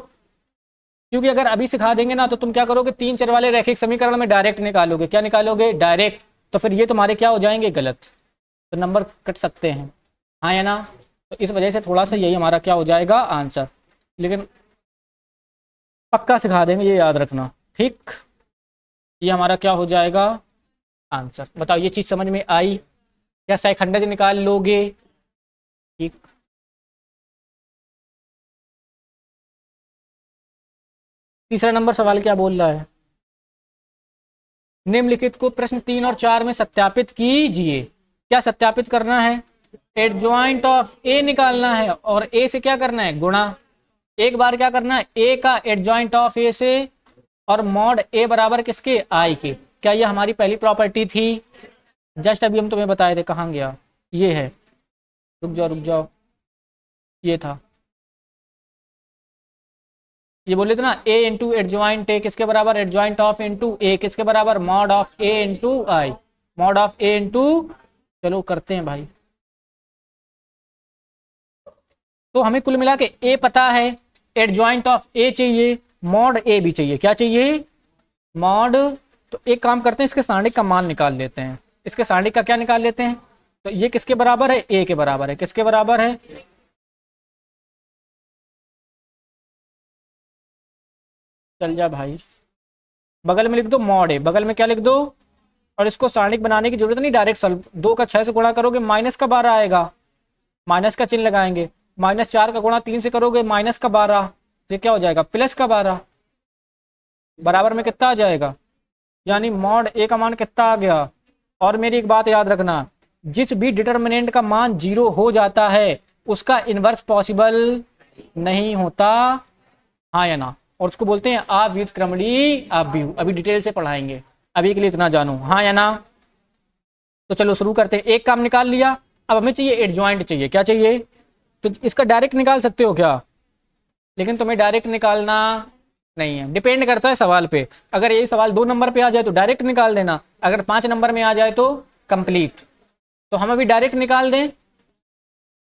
क्योंकि अगर अभी सिखा देंगे ना तो तुम क्या करोगे, 3 चर वाले रैखिक समीकरण में डायरेक्ट निकालोगे, क्या निकालोगे, डायरेक्ट, तो फिर ये तुम्हारे क्या हो जाएंगे, गलत, तो नंबर कट सकते हैं, हाँ या ना। तो इस वजह से थोड़ा सा यही हमारा क्या हो जाएगा, आंसर, लेकिन पक्का सिखा देंगे, ये याद रखना, ठीक। ये हमारा क्या हो जाएगा, आंसर। बताओ ये चीज समझ में आई, क्या सैखंडज निकाल लोगे, ठीक। तीसरा नंबर सवाल क्या बोल रहा है, निम्नलिखित को प्रश्न 3 और 4 में सत्यापित कीजिए। क्या सत्यापित करना है, एडजॉइंट ऑफ ए निकालना है, और ए से क्या करना है, गुणा, एक बार क्या करना है, ए का एडजॉइंट ऑफ ए से, और मॉड ए बराबर किसके, आई के। क्या ये हमारी पहली प्रॉपर्टी थी, जस्ट अभी हम तुम्हें बताए थे, कहाँ गया, ये है, रुक जाओ, ये था, ये बोले थे ना, ए इंटू एडजॉइंट ए किसके बराबर, एडजॉइंट ऑफ इंटू ए किसके बराबर, mod of A into I, mod of A into, चलो करते हैं भाई। तो हमें कुल मिला के ए पता है, एडजॉइंट ऑफ ए चाहिए, मॉड ए भी चाहिए, क्या चाहिए, मॉड। तो एक काम करते हैं, इसके सारणिक का मान निकाल लेते हैं, इसके सारणिक का क्या निकाल लेते हैं, तो ये किसके बराबर है, ए के बराबर है, किसके बराबर है, चल जा भाई, बगल में लिख दो मॉड ए, बगल में क्या लिख दो, और इसको सारणिक बनाने की जरूरत नहीं, डायरेक्ट सॉल्व, 2 का 6 से गुणा करोगे माइनस का 12 आएगा, माइनस का चिन्ह लगाएंगे, -4 का गुणा 3 से करोगे माइनस का 12, ये क्या हो जाएगा, प्लस का 12, बराबर में कितना आ जाएगा, यानी मॉड ए का मान कितना आ गया। और मेरी एक बात याद रखना, जिस भी डिटर्मिनेंट का मान 0 हो जाता है उसका इनवर्स पॉसिबल नहीं होता, हाँ या ना, और उसको बोलते हैं अव्युत्क्रमणीय आव्यूह, अभी डिटेल से पढ़ाएंगे, अभी के लिए इतना जानो, हाँ या ना। तो चलो शुरू करते हैं, एक काम निकाल लिया, अब हमें चाहिए एडजॉइंट चाहिए, क्या चाहिए, तो इसका डायरेक्ट निकाल सकते हो क्या, लेकिन तुम्हें डायरेक्ट निकालना नहीं है, डिपेंड करता है सवाल पे, अगर ये सवाल 2 नंबर पे आ जाए तो डायरेक्ट निकाल देना, अगर 5 नंबर में आ जाए तो कंप्लीट। तो हम अभी डायरेक्ट निकाल दें,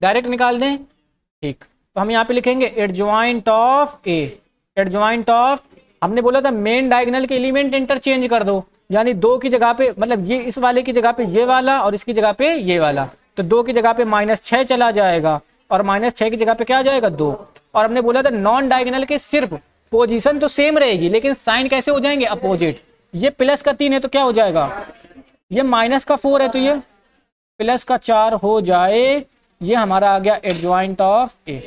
डायरेक्ट निकाल दें, ठीक। तो हम यहाँ पे लिखेंगे adjoint of A, adjoint of, हमने बोला था मेन डायगोनल के एलिमेंट इंटरचेंज कर दो, यानी 2 की जगह पे, मतलब ये इस वाले की जगह पे ये वाला और इसकी जगह पे ये वाला, तो 2 की जगह पे -6 चला जाएगा और -6 की जगह पे क्या आ जाएगा 2। और हमने बोला था नॉन डायगोनल के सिर्फ पोजीशन तो सेम रहेगी लेकिन साइन कैसे हो जाएंगे, अपोजिट। ये प्लस का 3 है तो क्या हो जाएगा, ये -4 है तो ये +4 हो जाए, ये हमारा आ गया एडजॉइंट ऑफ ए।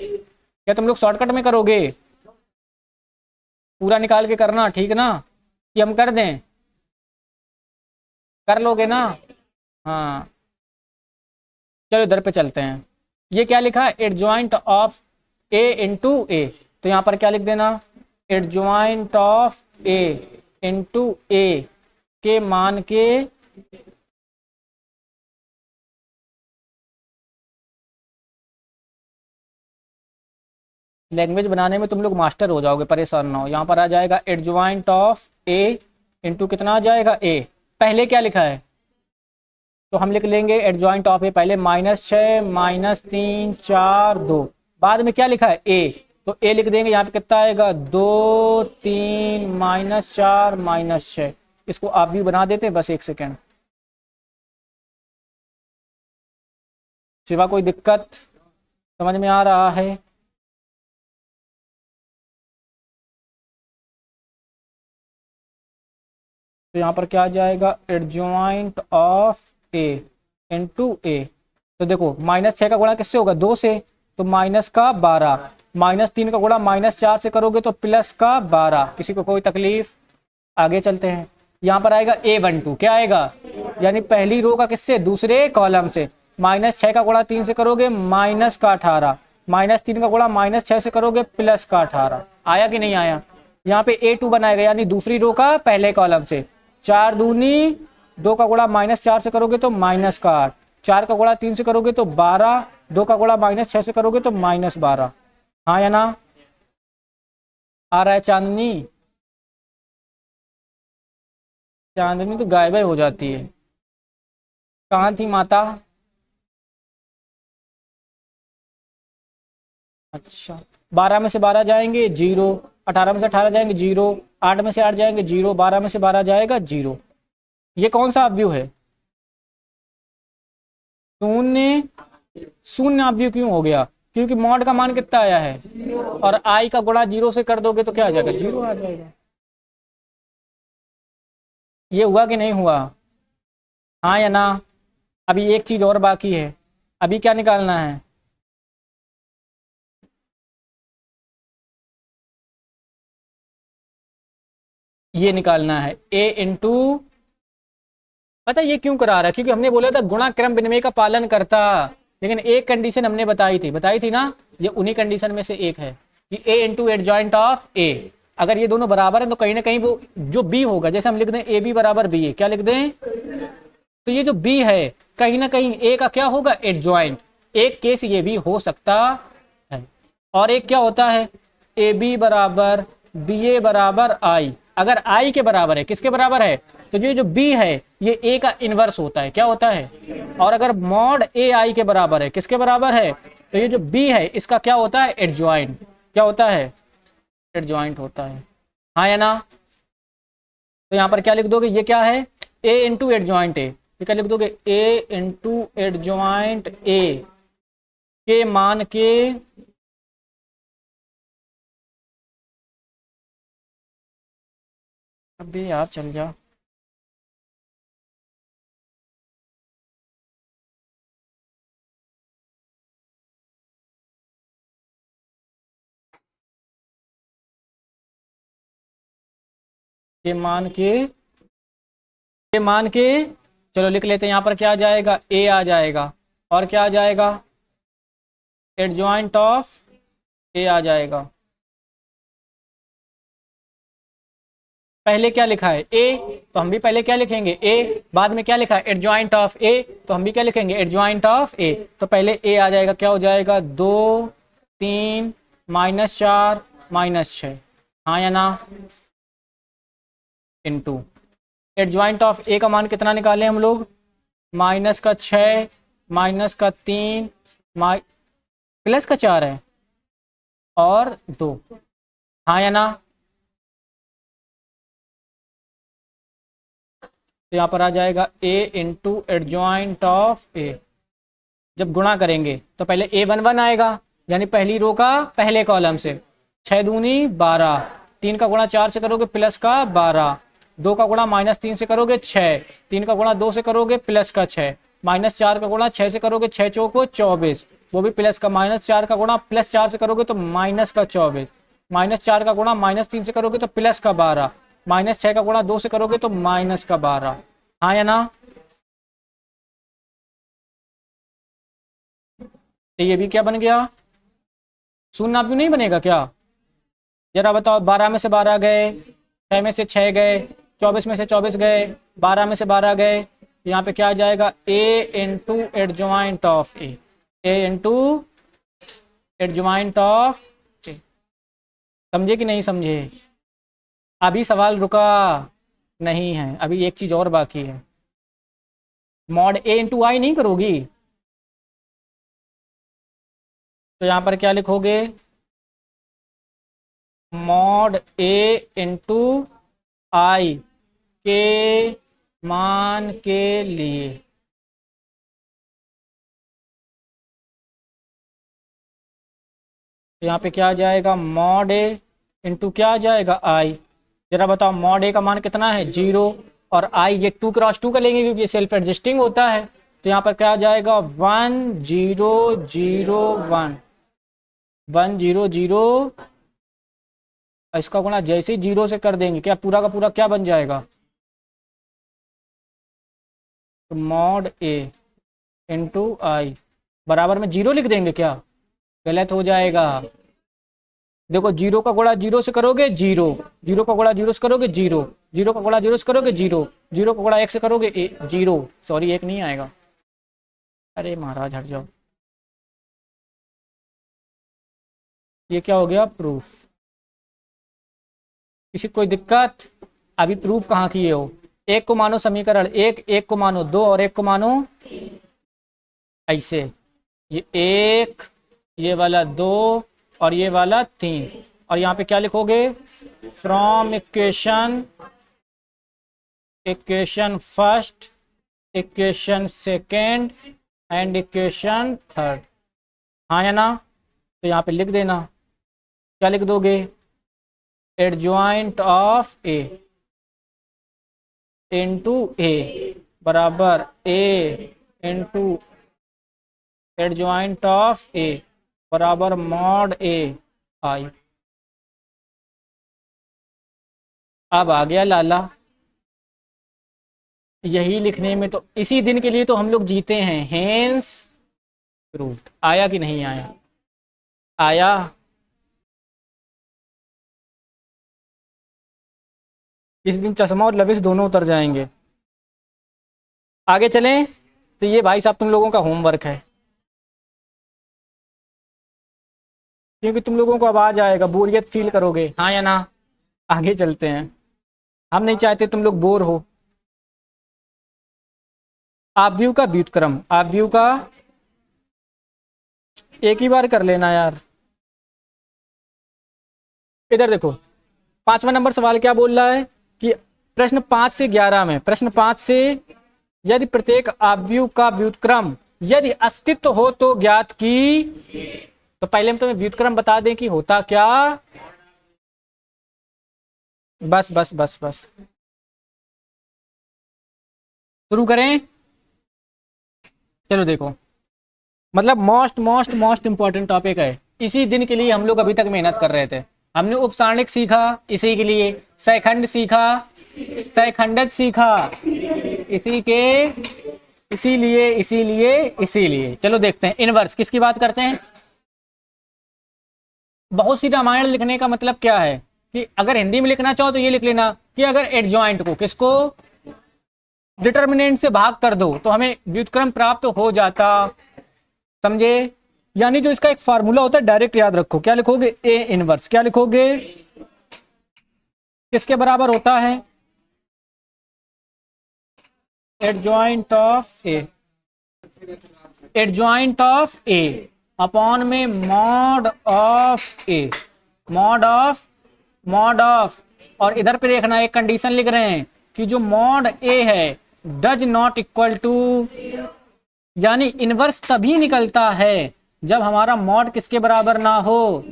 क्या तुम लोग शॉर्टकट में करोगे, पूरा निकाल के करना, ठीक ना, कि हम कर दें, कर लोगे ना, हाँ। चलो इधर पे चलते हैं, ये क्या लिखा है, एडजॉइंट ऑफ ए इंटू ए, तो यहाँ पर क्या लिख देना, एडजॉइंट ऑफ ए इंटू ए के मान के लैंग्वेज बनाने में तुम लोग मास्टर हो जाओगे, परेशान ना हो। यहाँ पर आ जाएगा एडजॉइंट ऑफ ए इंटू कितना आ जाएगा ए, पहले क्या लिखा है तो हम लिख लेंगे एडजॉइंट ऑफ ए, पहले -6 -3 4 2, बाद में क्या लिखा है ए, तो ए लिख देंगे, यहाँ पे कितना आएगा 2 3 -4 -6, इसको आप भी बना देते हैं, बस 1 सेकेंड। सिवा कोई दिक्कत समझ में आ रहा है? तो यहाँ पर क्या आ जाएगा, एडजॉइंट ऑफ ए इंटू ए। तो देखो -6 का गुणा किससे होगा, 2 से, तो -12, -3 का गुणा -4 से करोगे तो +12। किसी को कोई तकलीफ? आगे चलते हैं। यहाँ पर आएगा A12, क्या आएगा, यानी पहली रो का किससे, दूसरे कॉलम से। -6 का गुणा 3 से करोगे -18, -3 का गुणा -6 से करोगे +18। आया कि नहीं आया? यहाँ पे A2 बनाएगा, यानी दूसरी रो का पहले कॉलम से। 4 दूनी 2 का गुणा -4 से करोगे तो -8, 4 का गुणा 3 से करोगे तो 12, 2 का गुणा -6 से करोगे तो -12। हाँ या ना? आ रहा है चांदनी? चांदनी तो गायब ही हो जाती है, कहाँ थी माता? अच्छा, 12 में से 12 जाएंगे 0, 18 में से 18 जाएंगे 0, 8 में से 8 जाएंगे 0, 12 में से 12 जाएगा 0। ये कौन सा अवयव है? शून्य। शून्य अवयव क्यों हो गया? क्योंकि मॉड का मान कितना आया है, और आई का गुणा 0 से कर दोगे तो क्या आ जाएगा, 0 आ जाएगा। ये हुआ कि नहीं हुआ? हाँ या ना? अभी एक चीज और बाकी है, अभी क्या निकालना है? ये निकालना है a इंटू, पता है ये क्यों करा रहा है, क्योंकि हमने बोला था गुणा क्रम विनिमय का पालन करता, लेकिन एक कंडीशन हमने बताई थी ना, ये उन्हीं कंडीशन में से एक है कि a into adjoint of a। अगर ये दोनों बराबर है तो कहीं ना कहीं वो जो b होगा, जैसे हम लिख दें a b बराबर b है, क्या लिख दें, तो ये जो b है कहीं ना कहीं a का क्या होगा, एडजॉइंट। एक केस ये भी हो सकता है, और एक क्या होता है, ए बी बराबर बी ए बराबर आई। अगर आई के बराबर है, किसके बराबर है, तो ये जो बी है ये ए का इनवर्स होता है, क्या होता है, और अगर मॉड ए आई के बराबर है, किसके बराबर है, तो ये जो बी है इसका क्या होता है, एडजॉइंट। क्या होता है, एडजॉइंट होता है। हाँ या ना? तो यहाँ पर क्या लिख दोगे, ये क्या है, ए इंटू एडजॉइंट ए, ये क्या लिख दोगे, ए इंटू एडजॉइंट ए के मान के अबे यार चल जा, के मान के चलो लिख लेते हैं। यहाँ पर क्या आ जाएगा, ए आ जाएगा, और क्या आ जाएगा, एडजॉइंट ऑफ ए आ जाएगा। पहले क्या लिखा है, ए, तो हम भी पहले क्या लिखेंगे, ए। बाद में क्या लिखा है, एडजॉइंट ऑफ ए, तो हम भी क्या लिखेंगे, एडजॉइंट ऑफ ए। तो पहले ए आ जाएगा, क्या हो जाएगा, 2 3 -4 -6। हाँ या ना? इनटू एडजॉइंट ऑफ ए का मान कितना निकाले हम लोग, -6 -3 +4 है, और 2। हाँ या ना? तो यहाँ पर आ जाएगा a इंटू एडजॉइंट ऑफ ए। जब गुणा करेंगे तो पहले A11 आएगा, यानी पहली रो का पहले कॉलम से। 6 दूनी 12, 3 का गुणा 4 से करोगे +12, 2 का गुणा -3 से करोगे 6, 3 का गुणा 2 से करोगे +6, -4 का गुणा 6 से करोगे 6 चौको 24, वो भी प्लस का, -4 का गुणा +4 से करोगे तो -24, -4 का गुणा -3 से करोगे तो +12, -6 का गुणा 2 से करोगे तो -12। हाँ या ना? तो ये भी क्या बन गया, शून्य अवयव नहीं बनेगा क्या? जरा बताओ, 12 में से 12 गए, 6 में से 6 गए, 24 में से 24 गए, 12 में से 12 गए, यहाँ पे क्या आ जाएगा, a into adjoint of A into adjoint of A. समझे कि नहीं समझे? अभी सवाल रुका नहीं है, अभी एक चीज और बाकी है। मॉड ए इंटू आई नहीं करोगी, तो यहाँ पर क्या लिखोगे, मॉड ए इंटू आई के मान के लिए। तो यहाँ पे क्या आ जाएगा, मॉड ए इंटू क्या आ जाएगा आई। जरा बताओ मॉड ए का मान कितना है, 0, और आई ये 2 क्रॉस 2 का लेंगे क्योंकि ये सेल्फ एडजस्टिंग होता है। तो यहाँ पर क्या आ जाएगा, 1 0 0 1 1 0 0। इसका गुणा जैसे ही 0 से कर देंगे क्या पूरा का पूरा क्या बन जाएगा, तो मॉड ए इंटू आई बराबर में 0 लिख देंगे क्या, गलत हो जाएगा। देखो 0 का गुणा 0 से करोगे 0, 0 का गुणा 0 से करोगे 0, 0 का गुणा 0 से करोगे 0, 0 का गुणा 1 से करोगे 0, सॉरी 1 नहीं आएगा, अरे महाराज हट जाओ। ये क्या हो गया, प्रूफ। किसी कोई दिक्कत, अभी प्रूफ कहाँ किए हो, एक को मानो समीकरण एक, एक को मानो 2 और एक को मानो ऐसे, ये 1, ये वाला 2 और ये वाला 3, और यहाँ पे क्या लिखोगे, from equation, equation first, equation second and equation third, हाँ या ना। तो यहाँ पे लिख देना, क्या लिख दोगे, एडजॉइंट ऑफ ए इंटू ए बराबर ए इंटू एडजॉइंट ऑफ ए बराबर मॉड ए आई। अब आ गया लाला, यही लिखने में तो इसी दिन के लिए तो हम लोग जीते हैं, हेंस प्रूव्ड। आया कि नहीं आया, आया। इस दिन चश्मा और लविश दोनों उतर जाएंगे। आगे चलें, तो ये भाई साहब तुम लोगों का होमवर्क है, क्योंकि तुम लोगों को अब आ जाएगा, बोरियत फील करोगे, हाँ या ना। आगे चलते हैं, हम नहीं चाहते तुम लोग बोर हो। आव्यूह का व्युत्क्रम, आव्यूह का, एक ही बार कर लेना यार। इधर देखो 5वां नंबर सवाल क्या बोल रहा है कि प्रश्न 5 से 11 में, प्रश्न 5 से, यदि प्रत्येक आव्यूह का व्युत्क्रम यदि अस्तित्व हो तो ज्ञात की। तो पहले हम तुम्हें व्युत्क्रम बता दें कि होता क्या, बस बस बस बस शुरू करें। चलो देखो, मतलब most most most important topic है, इसी दिन के लिए हम लोग अभी तक मेहनत कर रहे थे। हमने उपसारणिक सीखा इसी के लिए, सैखंड सीखा, सैखंडज सीखा इसी के, इसीलिए इसीलिए इसीलिए। चलो देखते हैं इनवर्स किसकी बात करते हैं। बहुत सी रामायण लिखने का मतलब क्या है कि अगर हिंदी में लिखना चाहो तो ये लिख लेना कि अगर एडजॉइंट को, किसको, डिटर्मिनेंट से भाग कर दो तो हमें व्युत्क्रम प्राप्त हो जाता, समझे। यानी जो इसका एक फार्मूला होता है डायरेक्ट याद रखो, क्या लिखोगे, ए इनवर्स, क्या लिखोगे, किसके बराबर होता है, adjoint of A, adjoint of A upon में mod of A, mod of, mod of. और इधर पे देखना एक कंडीशन लिख रहे हैं कि जो मॉड ए है डज नॉट इक्वल टू, यानी इनवर्स तभी निकलता है जब हमारा मॉड किसके बराबर ना हो,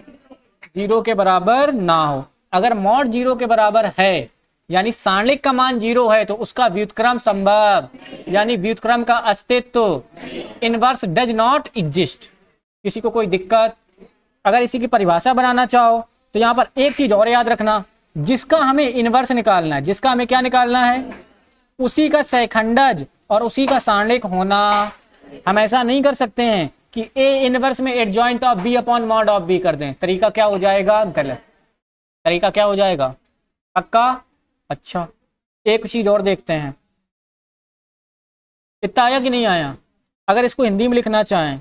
0 के बराबर ना हो। अगर मॉड 0 के बराबर है यानी सारणिक का मान 0 है तो उसका व्युत्क्रम संभव, यानी व्युत्क्रम का अस्तित्व, इनवर्स डज नॉट एग्जिस्ट। किसी को कोई दिक्कत, अगर इसी की परिभाषा बनाना चाहो तो यहाँ पर एक चीज और याद रखना, जिसका हमें इनवर्स निकालना है, जिसका हमें क्या निकालना है, उसी का सैखंडज और उसी का सारणिक होना। हम ऐसा नहीं कर सकते हैं कि ए इनवर्स में adjoint of B upon mod of B कर दें, तरीका क्या हो जाएगा, गलत। तरीका क्या हो जाएगा, पक्का। अच्छा एक चीज और देखते हैं, इतना आया कि नहीं आया। अगर इसको हिंदी में लिखना चाहें,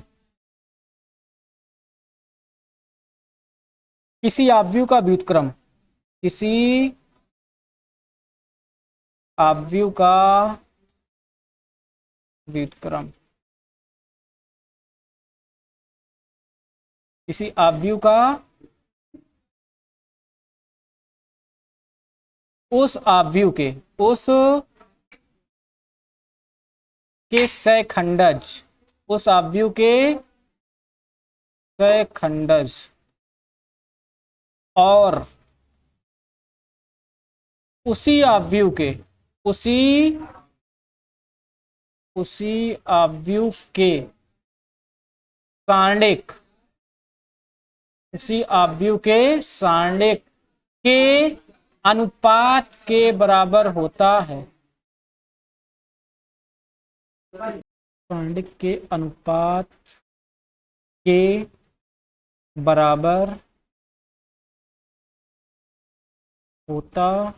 किसी आव्यूह का व्युत्क्रम, किसी आव्यूह का व्युत्क्रम, किसी आव्यूह का, उस आव्यूह के, उस के सैखंडज, उस आव्यूह के सैखंडज और उसी ऑब्व्यू के उसी उसी ऑब्व्यू के सांडिक उसी ऑब्व्यू के सांडिक के अनुपात के बराबर होता है। सांडिक के अनुपात के बराबर होता,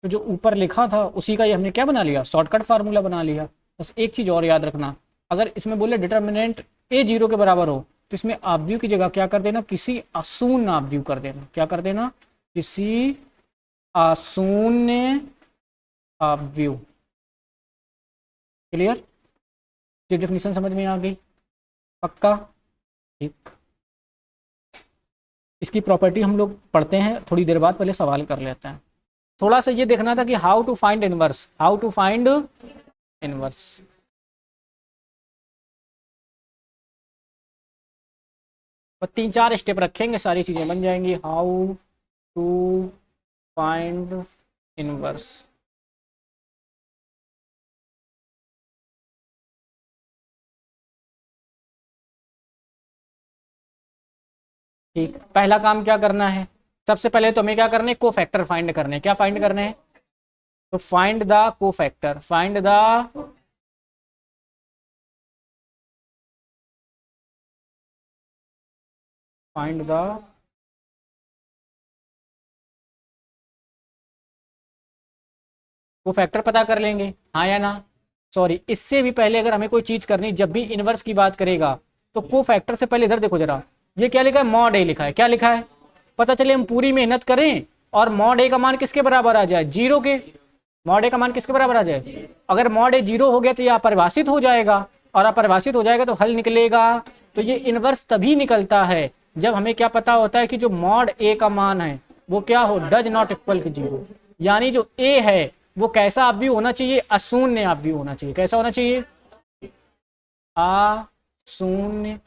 तो जो ऊपर लिखा था उसी का ये हमने क्या बना लिया, शॉर्टकट फार्मूला बना लिया। बस एक चीज और याद रखना, अगर इसमें बोले डिटर्मिनेंट ए 0 के बराबर हो तो इसमें ऑब्व्यू की जगह क्या कर देना, किसी अशून्य ऑब्व्यू कर देना। क्या कर देना, किसी अशून्य ऑब्व्यू। क्लियर, ये डेफिनेशन समझ में आ गई, पक्का। ठीक, इसकी प्रॉपर्टी हम लोग पढ़ते हैं थोड़ी देर बाद, पहले सवाल कर लेते हैं। थोड़ा सा ये देखना था कि how to find inverse, how to find inverse. और 3-4 स्टेप रखेंगे, सारी चीजें बन जाएंगी। How to find inverse. ठीक, पहला काम क्या करना है, सबसे पहले तो हमें क्या करना है, कोफैक्टर फाइंड करने हैं। क्या फाइंड करने हैं, तो find the cofactor, find the find the cofactor पता कर लेंगे, हाँ या ना। सॉरी, इससे भी पहले अगर हमें कोई चीज करनी, जब भी इनवर्स की बात करेगा तो कोफैक्टर से पहले इधर देखो जरा, ये क्या लिखा है, मॉड ए लिखा है। क्या लिखा है, पता चले हम पूरी मेहनत करें और मॉड ए का मान किसके बराबर आ जाए, 0 के। मॉड ए का मान किसके बराबर आ जाए, अगर मॉड ए 0 हो गया तो ये अपरिभाषित हो जाएगा, और अपरिभाषित हो जाएगा तो हल निकलेगा। तो ये इनवर्स तभी निकलता है जब हमें क्या पता होता है कि जो मॉड ए का मान है वो क्या हो, डज नॉट इक्वल टू 0। यानी जो ए है वो कैसा ऑब्व्यू होना चाहिए, अशून्य ऑब्व्यू होना चाहिए। कैसा होना चाहिए, अशून्य,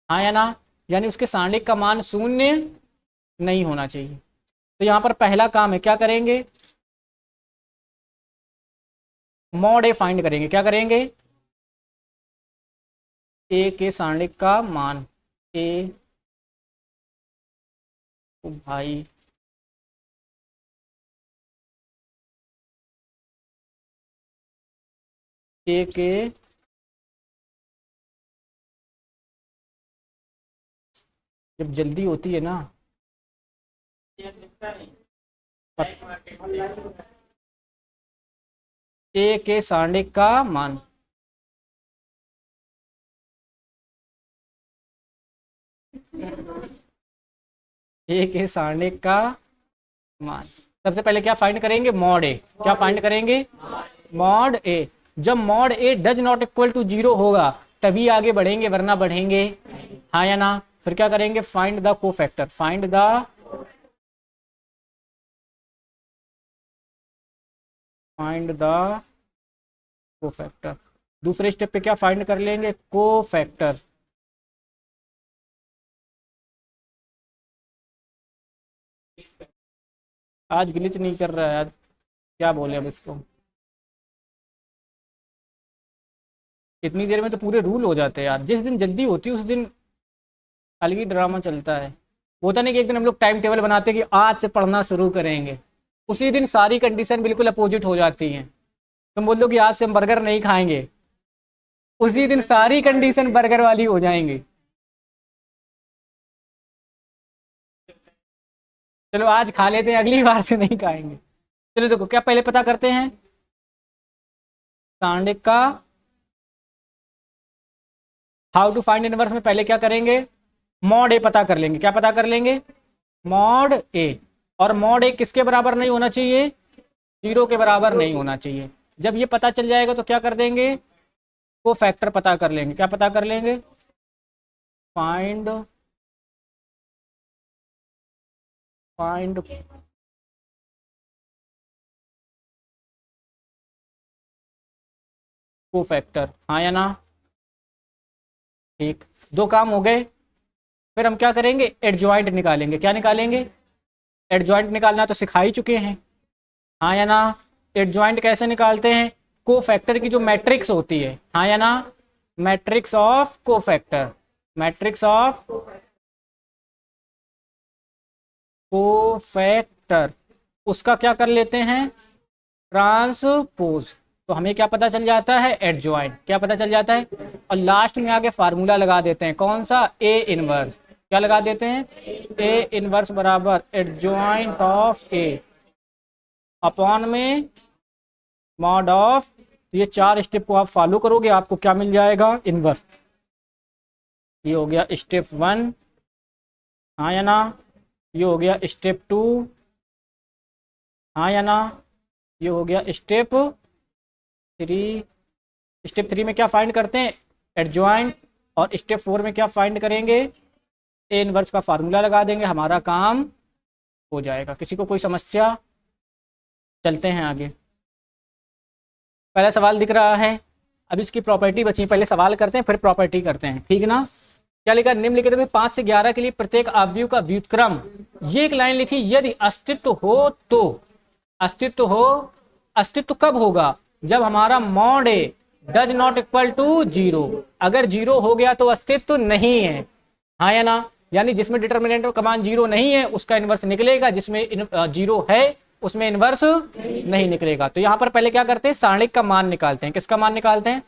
हाँ या ना। यानी उसके सांडिक का मान शून्य नहीं होना चाहिए। तो यहां पर पहला काम है, क्या करेंगे, मॉड ए फाइंड करेंगे। क्या करेंगे, ए के सांडिक का मान, ए, ओ भाई ए के जब जल्दी होती है ना, ए के सांडिक का मान, ए के सांडिक का मान। सबसे पहले क्या फाइंड करेंगे, मॉड ए। क्या फाइंड करेंगे, मॉड ए। जब mod A does not equal to 0 होगा तभी आगे बढ़ेंगे, वरना बढ़ेंगे, हाँ या ना। फिर क्या करेंगे, find the cofactor, find the find the cofactor. दूसरे स्टेप पे क्या फाइंड कर लेंगे, कोफैक्टर। आज ग्लिच नहीं कर रहा है, आज क्या बोले अब इसको, इतनी देर में तो पूरे रूल हो जाते हैं यार। जिस दिन जल्दी होती है उस दिन अलग ही ड्रामा चलता है। होता नहीं कि एक दिन हम लोग टाइम टेबल बनाते हैं कि आज से पढ़ना शुरू करेंगे, उसी दिन सारी कंडीशन बिल्कुल अपोजिट हो जाती हैं। तुम बोल दो कि आज से हम बर्गर नहीं खाएंगे, उसी दिन सारी कंडीशन बर्गर वाली हो जाएंगी। चलो आज खा लेते हैं, अगली बार से नहीं खाएंगे। चलो देखो, क्या पहले पता करते हैं, सांडिक का, हाउ टू फाइंड इनवर्स में पहले क्या करेंगे, मॉड ए पता कर लेंगे। क्या पता कर लेंगे, मॉड ए। और मॉड ए किसके बराबर नहीं होना चाहिए, 0 के बराबर नहीं होना चाहिए। जब ये पता चल जाएगा तो क्या कर देंगे, वो फैक्टर पता कर लेंगे। क्या पता कर लेंगे, फाइंड फाइंड को फैक्टर, हाँ या ना। ठीक, 2 काम हो गए। फिर हम क्या करेंगे, एडजॉइंट निकालेंगे। क्या निकालेंगे, एडजॉइंट निकालना तो सिखा ही चुके हैं, हाँ या ना। एडजॉइंट कैसे निकालते हैं, कोफैक्टर की जो मैट्रिक्स होती है, हाँ या ना, matrix of cofactor, matrix of cofactor, उसका क्या कर लेते हैं, ट्रांसपोज। तो हमें क्या पता चल जाता है, एडजॉइंट। क्या पता चल जाता है, और लास्ट में आगे फार्मूला लगा देते हैं, कौन सा, ए इनवर्स। क्या लगा देते हैं, ए इनवर्स बराबर एडजॉइंट ऑफ ए अपॉन में मॉड ऑफ। ये 4 स्टेप को आप फॉलो करोगे, आपको क्या मिल जाएगा, इनवर्स। ये हो गया स्टेप 1, हाँ या ना। ये हो गया स्टेप 2, हाँ या ना। ये हो गया स्टेप 3। स्टेप 3 में क्या फाइंड करते हैं, एडजॉइंट। और स्टेप 4 में क्या फाइंड करेंगे, ए इनवर्स का फार्मूला लगा देंगे, हमारा काम हो जाएगा। किसी को कोई समस्या, चलते हैं आगे। पहला सवाल दिख रहा है, अब इसकी प्रॉपर्टी बची, पहले सवाल करते हैं फिर प्रॉपर्टी करते हैं, ठीक ना। क्या लिखा, निम्नलिखित में 5 से 11 के लिए प्रत्येक अवयव का व्युत्क्रम। ये एक लाइन लिखी, यदि अस्तित्व हो तो, अस्तित्व हो, अस्तित्व कब होगा, जब हमारा mod A does not equal to 0। अगर 0 हो गया तो अस्तित्व नहीं है, हाँ या ना। यानी जिसमें डिटर्मिनेंट का मान 0 नहीं है उसका इनवर्स निकलेगा, जिसमें 0 है उसमें इनवर्स नहीं निकलेगा। तो यहाँ पर पहले क्या करते हैं, सारणिक का मान निकालते हैं। किसका मान निकालते हैं,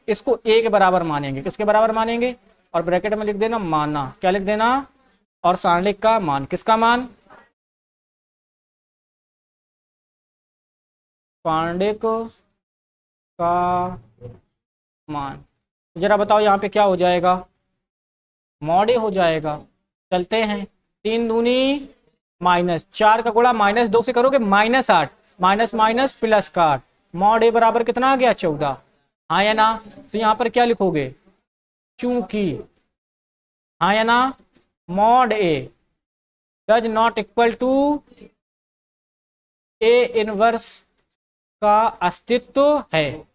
इसको ए के बराबर मानेंगे। किसके बराबर मानेंगे, और ब्रैकेट में लिख देना माना। क्या लिख देना, और सारणिक का मान। किसका मान, सारणिक का मान। जरा बताओ यहाँ पे क्या हो जाएगा, मॉड ए हो जाएगा। चलते हैं, 3 दूनी माइनस 4 का गुणा -2 से करोगे -8, माइनस माइनस प्लस का 8, मॉड ए बराबर कितना आ गया, 14, हाँ या ना। तो यहाँ पर क्या लिखोगे, चूंकि, हाँ या ना, mod A does not equal to A inverse का अस्तित्व है,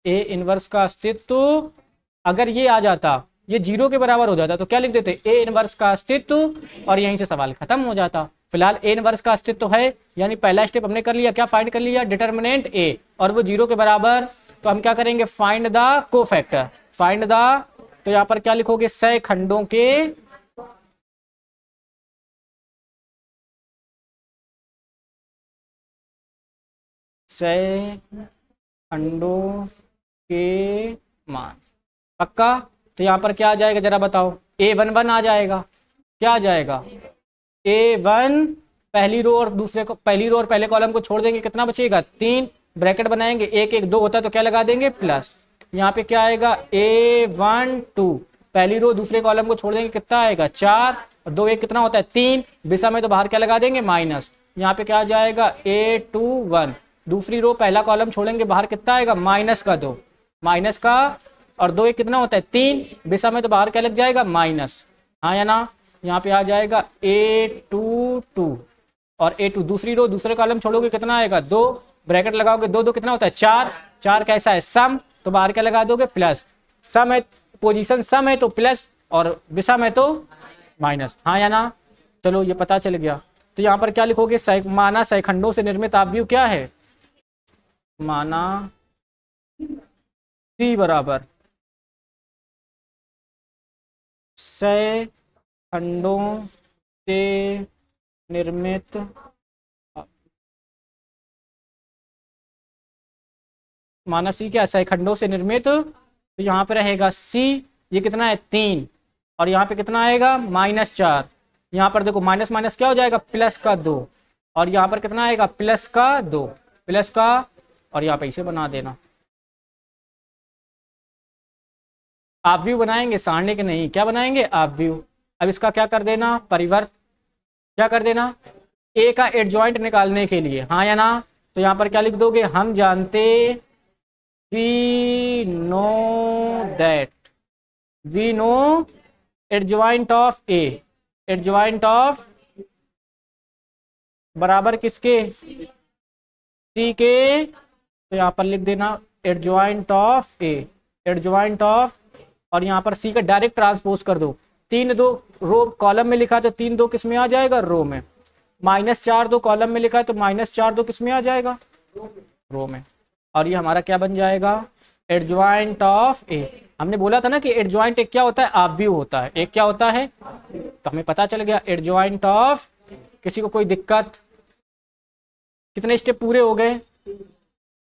ए इनवर्स का अस्तित्व। अगर ये आ जाता, ये 0 के बराबर हो जाता, तो क्या लिख देते, ए इनवर्स का अस्तित्व, और यहीं से सवाल खत्म हो जाता। फिलहाल ए इनवर्स का अस्तित्व है, यानी पहला स्टेप हमने कर लिया, क्या फाइंड कर लिया, डिटर्मिनेंट ए, और वो 0 के बराबर। तो हम क्या करेंगे, find the cofactor, find the. तो यहाँ पर क्या लिखोगे, सह खंडों के, सह खंडों के मान, पक्का। तो यहाँ पर क्या आ जाएगा, जरा बताओ, A11 आ जाएगा। क्या आ जाएगा, A1, पहली रो और दूसरे को, पहली रो और पहले कॉलम को छोड़ देंगे, कितना बचेगा, 3, ब्रैकेट बनाएंगे, 1 1 2 होता है तो क्या लगा देंगे, प्लस। यहाँ पे क्या आएगा, A1 2, पहली रो दूसरे कॉलम को छोड़ देंगे, कितना आएगा, 4, और 2 1 कितना होता है, 3, दिशा में तो बाहर क्या लगा देंगे, माइनस। यहाँ पे क्या आ जाएगा, A21, दूसरी रो पहला कॉलम छोड़ेंगे, बाहर कितना आएगा, -2, माइनस का, और 2 1 कितना होता है, 3, दिशा में तो बाहर क्या लग जाएगा, माइनस, हाँ या ना। यहाँ पे आ जाएगा A22, और A2, दूसरी रो दूसरे कॉलम छोड़ोगे, कितना आएगा, 2, ब्रैकेट लगाओगे, 2 2 कितना होता है, 4, 4 कैसा है, सम, तो बाहर क्या लगा दोगे, प्लस। सम है, पोजीशन सम है तो प्लस, और विषम है तो माइनस, हाँ या ना। चलो ये पता चल गया। तो यहाँ पर क्या लिखोगे, माना सहखंडों से निर्मित अवयव क्या है, माना C बराबर सह खंडों से निर्मित, माना सी क्या, सह खंडों से निर्मित। तो यहाँ पे रहेगा C, ये कितना है, 3, और यहाँ पे कितना आएगा, -4। यहाँ पर देखो माइनस माइनस क्या हो जाएगा, प्लस का 2, और यहाँ पर कितना आएगा, प्लस का 2, प्लस का, और यहाँ पे इसे बना देना। अवयव बनाएंगे, सारणी के नहीं, क्या बनाएंगे, अवयव। अब इसका क्या कर देना, परिवर्त, क्या कर देना, ए का एडजॉइंट निकालने के लिए, हाँ या ना। तो यहाँ पर क्या लिख दोगे, हम जानते, we know that, we know adjoint of A, adjoint of बराबर किसके, सी के। तो यहाँ पर लिख देना adjoint of A, adjoint of, और यहाँ पर सी का डायरेक्ट ट्रांसपोज कर दो। 3 2 रो कॉलम में लिखा है तो 3 2 किस में आ जाएगा, रो में। -4 2 कॉलम में लिखा है तो -4 2 किस में आ जाएगा, रो में। और ये हमारा क्या बन जाएगा, एडजॉइंट ऑफ ए। हमने बोला था ना कि एडजॉइंट एक क्या होता है, ऑब्व्यू होता है, एक क्या होता है, तो हमें पता चल गया एडजॉइंट ऑफ। किसी को कोई दिक्कत, कितने स्टेप पूरे हो गए,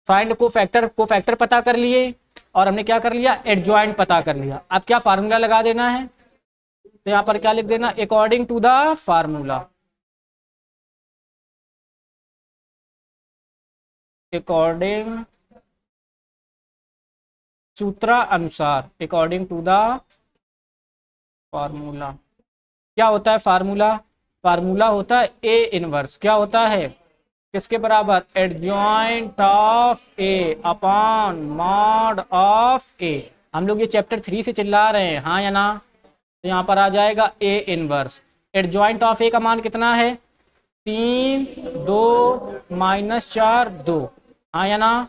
फाइंड कोफैक्टर पता कर लिए, और हमने क्या कर लिया, एडजॉइंट पता कर लिया। अब क्या फार्मूला लगा देना है, तो यहां पर क्या लिख देना, according to the formula, according सूत्र अनुसार, अकॉर्डिंग टू द फार्मूला। क्या होता है फार्मूला, फार्मूला होता है ए इनवर्स, क्या होता है, किसके बराबर, adjoint of A upon mod of A. हम लोग ये चैप्टर 3 से चिल्ला रहे हैं, हाँ या ना, तो यहाँ पर आ जाएगा A inverse. Adjoint of A का मान कितना है, 3 2 -4 2, हाँ या ना,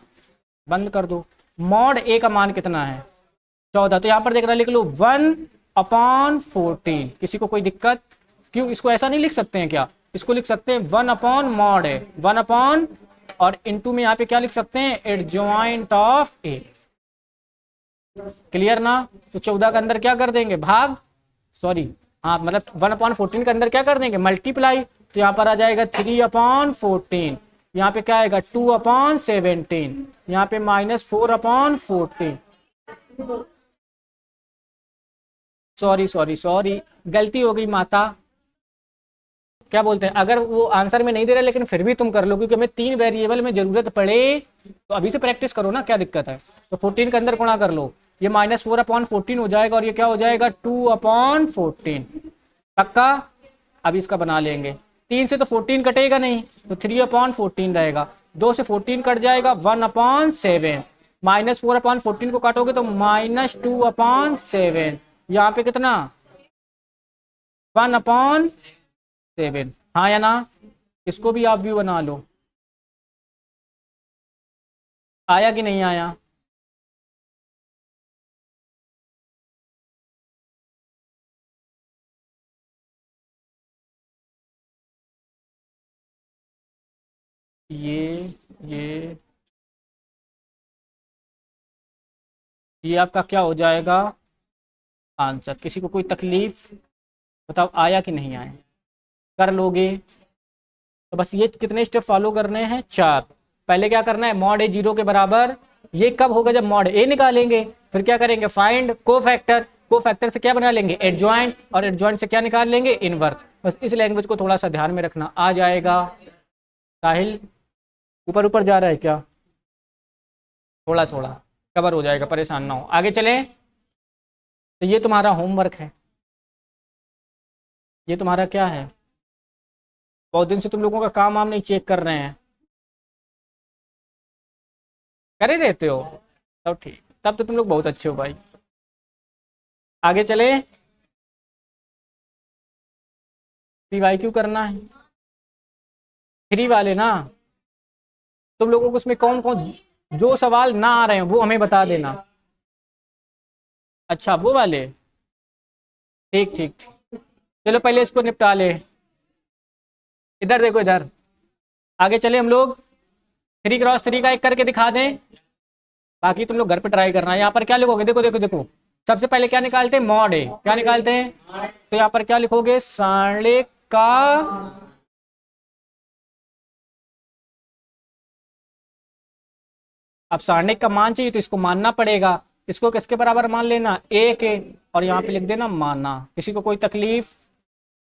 बंद कर दो। मॉड ए का मान कितना है, 14, तो यहाँ पर देखना लिख लो 1/14। किसी को कोई दिक्कत, क्यों इसको ऐसा नहीं लिख सकते हैं क्या, इसको लिख सकते हैं 1 मॉड है, 1 और इनटू में यहाँ पे क्या लिख सकते हैं, एडजॉइंट ऑफ ए। क्लियर ना, तो 14 के अंदर क्या कर देंगे, भाग, सॉरी हाँ, मतलब 1/14 के अंदर क्या कर देंगे, मल्टीप्लाई। तो यहाँ पर आ जाएगा 3/14, यहाँ पे क्या आएगा 2/17, यहाँ पे -4/14। सॉरी गलती हो गई माता, क्या बोलते हैं, अगर वो आंसर में नहीं दे रहा लेकिन फिर भी तुम कर लो, क्योंकि हमें 3 वेरिएबल में जरूरत पड़े तो अभी से प्रैक्टिस करो ना, क्या दिक्कत है। तो 14 के अंदर गुणा कर लो, ये -4/14 हो जाएगा, और ये क्या हो जाएगा 2/14, पक्का। अभी इसका बना लेंगे, 3 से तो 14 कटेगा नहीं, तो 3/14 रहेगा, 2 से 14 कट जाएगा 1/7, -4/14 को काटोगे तो -2/7, यहाँ पे कितना 1/7, हाँ या ना, इसको भी आप भी बना लो। आया कि नहीं आया, ये ये आपका क्या हो जाएगा आंसर। किसी को कोई तकलीफ, बताओ आया कि नहीं आया, कर लोगे। तो बस ये कितने स्टेप फॉलो करने हैं, 4। पहले क्या करना है, मॉड ए 0 के बराबर, ये कब होगा, जब मॉड ए निकालेंगे। फिर क्या करेंगे, फाइंड कोफैक्टर, कोफैक्टर से क्या बना लेंगे, एडजॉइंट, और एडजॉइंट से क्या निकाल लेंगे, इनवर्स। बस इस लैंग्वेज को थोड़ा सा ध्यान में रखना, आ जाएगा। साहिल ऊपर ऊपर जा रहा है क्या, थोड़ा थोड़ा कवर हो जाएगा, परेशान ना हो। आगे चलें, तो ये तुम्हारा होमवर्क है, ये तुम्हारा क्या है, बहुत दिन से तुम लोगों का काम वाम नहीं चेक कर रहे हैं, करे रहते हो, तब ठीक, तब तो तुम लोग बहुत अच्छे हो भाई। आगे चले, PYQ करना है, फ्री वाले ना, तुम लोगों को उसमें कौन कौन जो सवाल ना आ रहे हैं वो हमें बता देना। अच्छा वो वाले, ठीक ठीक ठीक। चलो पहले इसको निपटा ले, इधर देखो इधर। आगे चले हम लोग, 3x3 का एक करके दिखा दें, बाकी तुम लोग घर पे ट्राई करना। यहाँ पर क्या लिखोगे, देखो देखो देखो, सबसे पहले क्या निकालते हैं, मॉड है, क्या निकालते हैं, तो यहाँ पर क्या लिखोगे, सारणिक का, अब सारणिक का मान चाहिए तो इसको मानना पड़ेगा, इसको किसके बराबर मान लेना, ए के, और यहाँ पे लिख देना माना। किसी को कोई तकलीफ,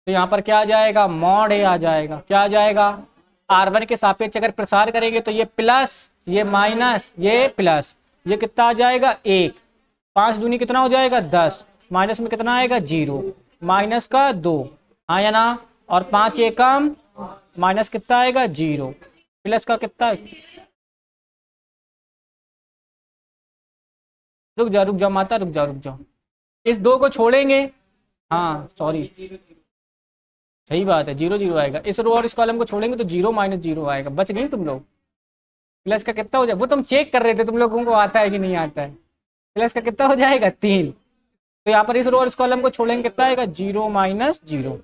तो यहाँ पर क्या आ जाएगा, मॉड ए आ जाएगा, क्या आ जाएगा, R1 के सापेक्ष अगर प्रसार करेंगे तो ये प्लस, ये माइनस, ये प्लस, ये कितना आ जाएगा 1, 5 दूनी कितना हो जाएगा 10, माइनस में कितना आएगा 0, माइनस का 2, हाँ या ना, और 5 एकम, माइनस कितना आएगा 0, प्लस का कितना, रुक जाओ माता, रुक जाओ, इस 2 को छोड़ेंगे, हाँ सॉरी, सही बात है, 0 0 आएगा, इस रो और इस कॉलम को छोड़ेंगे तो 0 -0 आएगा, बच गई तुम लोग। प्लस का कितना हो जाए, वो तुम चेक कर रहे थे तुम लोगों को आता है कि नहीं आता है। प्लस का कितना हो जाएगा 3। तो यहाँ पर इस रो और इस कॉलम को छोड़ेंगे, कितना आएगा 0 माइनस 0।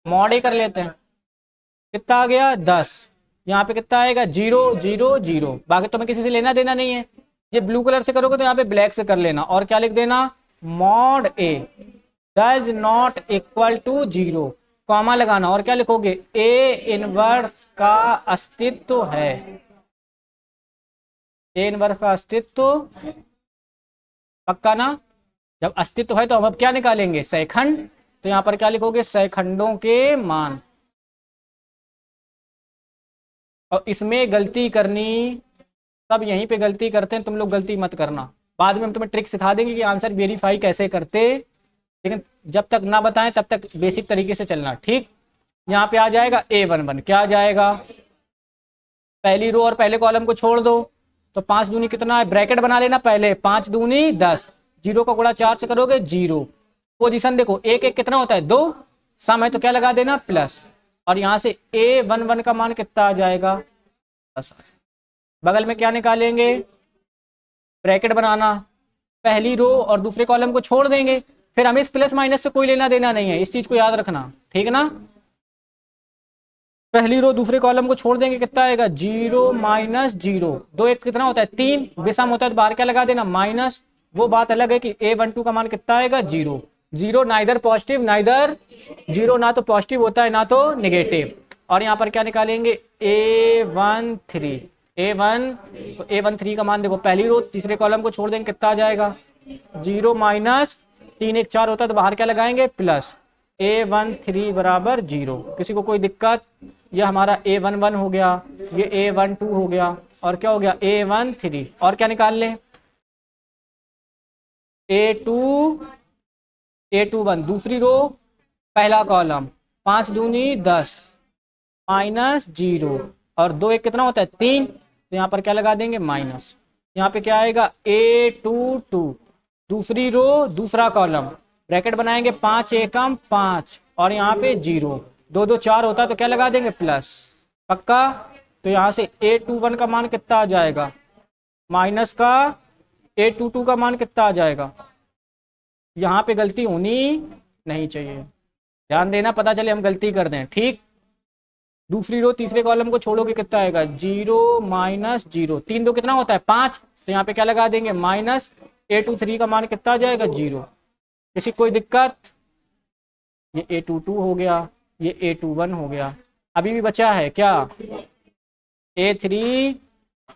मॉड ही कर लेते हैं, कितना आ गया 10। यहाँ पे कितना आएगा 0 0 0। बाकी तुम्हें किसी से लेना देना नहीं है। ये ब्लू कलर से करोगे तो यहाँ पे ब्लैक से कर लेना, और क्या लिख देना, mod A does not equal to 0, comma लगाना, और क्या लिखोगे, ए इनवर्स का अस्तित्व है। ए इनवर्स का अस्तित्व पक्का ना। जब अस्तित्व है तो हम अब क्या निकालेंगे, सैखंड। तो यहाँ पर क्या लिखोगे, सैखंडों के मान। और इसमें गलती करनी, सब यहीं पे गलती करते हैं, तुम लोग गलती मत करना। बाद में हम तुम्हें ट्रिक सिखा देंगे कि आंसर वेरीफाई कैसे करते, लेकिन जब तक ना बताएं तब तक बेसिक तरीके से चलना, ठीक। यहाँ पे आ जाएगा A11, क्या आ जाएगा, पहली रो और पहले कॉलम को छोड़ दो, तो 5 दूनी कितना है, ब्रैकेट बना लेना पहले, 5 दूनी 10, 0 का गुणा 4 से करोगे 0। पोजीशन देखो, एक एक कितना होता है 2, सम है तो क्या लगा देना प्लस, और यहाँ से A11 का मान कितना आ जाएगा 10। बगल में क्या निकालेंगे, ब्रैकेट बनाना, पहली रो और दूसरे कॉलम को छोड़ देंगे, फिर हमें इस प्लस माइनस से कोई लेना देना नहीं है, इस चीज को याद रखना, ठीक ना। पहली रो दूसरे कॉलम को छोड़ देंगे, कितना आएगा 0 माइनस 0, 2 1 कितना होता है 3, विषम होता है तो बाहर क्या लगा देना माइनस। वो बात अलग है कि A12 का मान कितना आएगा 0, 0 नाइदर पॉजिटिव नाइदर 0, ना तो पॉजिटिव होता है ना तो निगेटिव। और यहाँ पर क्या निकालेंगे, A13, A13 का मान देखो, पहली रो तीसरे कॉलम को छोड़ देंगे, कितना आ जाएगा 0 माइनस 3 1 4 होता है तो बाहर क्या लगाएंगे प्लस, A13 बराबर 0। किसी को कोई दिक्कत, ये हमारा A11 हो गया, ये A12 हो गया, और क्या हो गया A13, और क्या निकाल लें A21, दूसरी रो पहला कॉलम, 5 दूनी 10 माइनस 0, और 2 1 कितना होता है 3, तो यहाँ पर क्या लगा देंगे माइनस। यहाँ पे क्या आएगा A22, दूसरी रो दूसरा कॉलम, ब्रैकेट बनाएंगे 5 एकम 5, और यहाँ पे 0, 2 2 4 होता है तो क्या लगा देंगे प्लस, पक्का। तो यहाँ से A21 का मान कितना आ जाएगा, माइनस का A22 का मान कितना आ जाएगा। यहाँ पे गलती होनी नहीं चाहिए, ध्यान देना, पता चले हम गलती कर दें, ठीक। दूसरी रो तीसरे कॉलम को छोड़ोगे, कितना आएगा 0 माइनस 0, 3 2 कितना होता है 5, तो यहाँ पे क्या लगा देंगे माइनस, A23 का मान कितना आ जाएगा 0। किसी कोई दिक्कत, ये A22 हो गया, ये A21 हो गया, अभी भी बचा है क्या A3,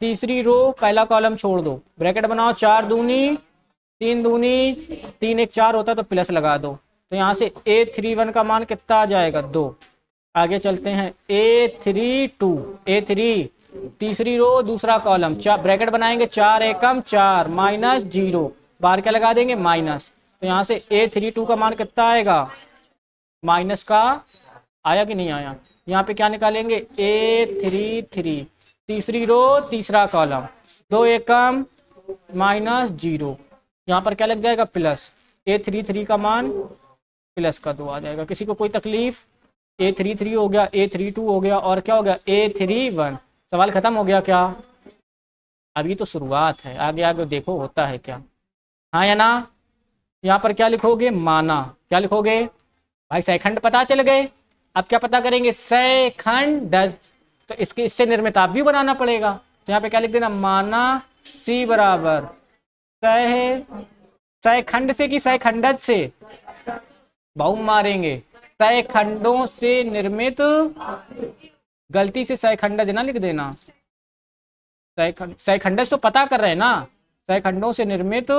तीसरी रो पहला कॉलम छोड़ दो, ब्रैकेट बनाओ, 4 दूनी 3 दूनी 3 1 4 होता है तो प्लस लगा दो, तो यहाँ से A31 का मान कितना आ जाएगा 2। आगे चलते हैं A3 तीसरी रो दूसरा कॉलम, ब्रैकेट बनाएंगे 4 एकम 4 माइनस 0, बाहर क्या लगा देंगे माइनस, तो यहाँ से A32 का मान कितना आएगा, माइनस का, आया कि नहीं आया। यहाँ पे क्या निकालेंगे A33, तीसरी रो तीसरा कॉलम, 2 एकम माइनस 0, यहाँ पर क्या लग जाएगा प्लस, A33 का मान प्लस का 2 आ जाएगा। किसी को कोई तकलीफ, A33 हो गया, A32 हो गया, और क्या हो गया A31। सवाल खत्म हो गया क्या, अभी तो शुरुआत है, आगे आगे देखो होता है क्या, हाँ या ना। यहाँ पर क्या लिखोगे, माना, क्या लिखोगे भाई, सैखंड पता चल गए, अब क्या पता करेंगे, सैखंड, तो इसके इससे निर्मिताप भी बनाना पड़ेगा, तो यहाँ पे क्या लिख देना, माना C बराबर सैखंड से कि सैखंडज से, बहु मारेंगे, सैखंडों से निर्मित, गलती से सैखंडज ना लिख देना, सैखंडज तो पता कर रहे हैं ना, सैखंडों से निर्मित,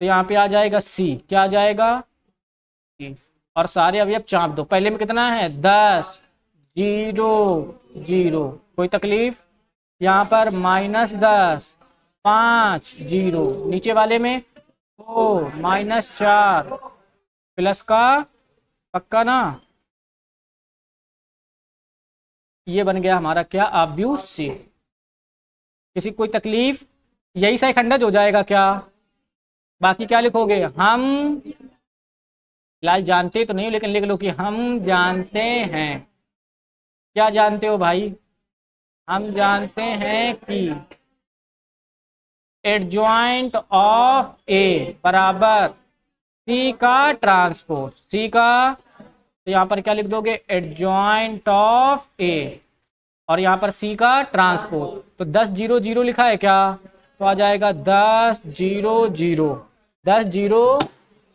तो यहाँ पे आ जाएगा C, क्या आ जाएगा C। और सारे अवयव चाप दो, पहले में कितना है 10 0 0, कोई तकलीफ, यहाँ पर -10 5 0, नीचे वाले में -4 प्लस का, पक्का ना। ये बन गया हमारा क्या, ऑब्वियस C। किसी कोई तकलीफ, यही सैखंडज हो जाएगा क्या। बाकी क्या लिखोगे, हम लाल जानते तो नहीं, लेकिन लिख लो कि हम जानते हैं, क्या जानते हो भाई? हम जानते हैं कि एडजॉइंट ऑफ ए बराबर सी का ट्रांसपोज, सी का, तो यहाँ पर क्या लिख दोगे? एडजॉइंट ऑफ ए, और यहाँ पर सी का ट्रांसपोज। तो 10 0 0 लिखा है क्या? तो आ जाएगा 10 0 0, 10 0,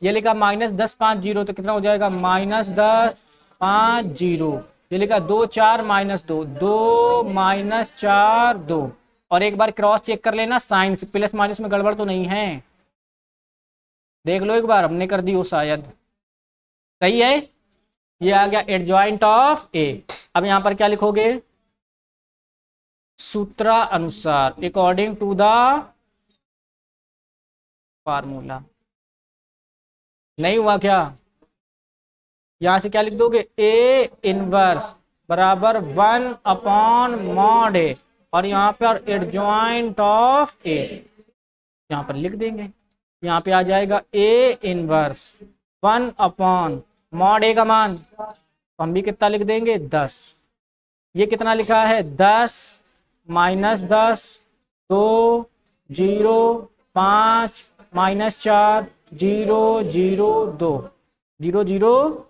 ये लिखा माइनस 10 5 0, तो कितना हो जाएगा? माइनस 10 5 0। ये लिखा 2 4 माइनस 2, 2 माइनस 4 2। और एक बार क्रॉस चेक कर लेना, साइन प्लस माइनस में गड़बड़ तो नहीं है, देख लो एक बार, हमने कर दी हो शायद। सही है, ये आ गया एडजॉइंट ऑफ ए। अब यहां पर क्या लिखोगे? सूत्र अनुसार, अकॉर्डिंग टू द फार्मूला। नहीं हुआ क्या? यहां से क्या लिख दोगे? ए इनवर्स बराबर 1/mod ए, और यहाँ पर एडजॉइंट ऑफ ए यहाँ पर लिख देंगे। यहाँ पे आ जाएगा ए इनवर्स 1/mod ए का मान, तो हम भी कितना लिख देंगे? 10। ये कितना लिखा है? 10 माइनस 10, 2 0 5 माइनस 4 0 0 2 0 0।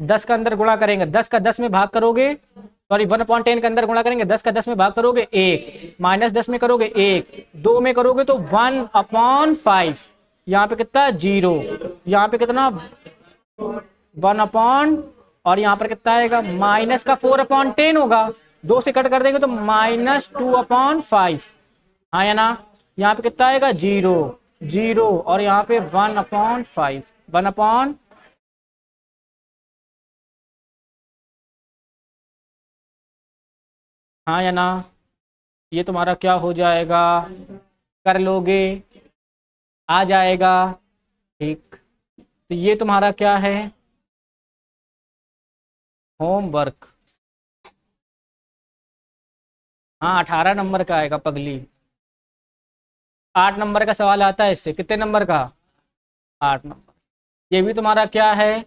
10 का अंदर गुणा करेंगे, 10 का 10 में भाग करोगे, सॉरी 1/10 के अंदर गुणा करेंगे, 10 का 10 में भाग करोगे 1, माइनस 10 में करोगे 1, 2 में करोगे तो 1/5, यहाँ पे कितना? 0, यहाँ पे कितना? 1/, और यहाँ पर कितना आएगा? माइनस का 4/10 होगा, 2 से कट कर देंगे तो -2/5, हाँ या ना? यहाँ पे कितना आएगा? 0 0, और यहाँ पे 1/5, 1/, हाँ या ना? ये तुम्हारा क्या हो जाएगा? कर लोगे, आ जाएगा। ठीक, तो ये तुम्हारा क्या है? होमवर्क। हाँ 18 नंबर का आएगा पगली। 8 नंबर का सवाल आता है इससे, कितने नंबर का? 8 नंबर। ये भी तुम्हारा क्या है?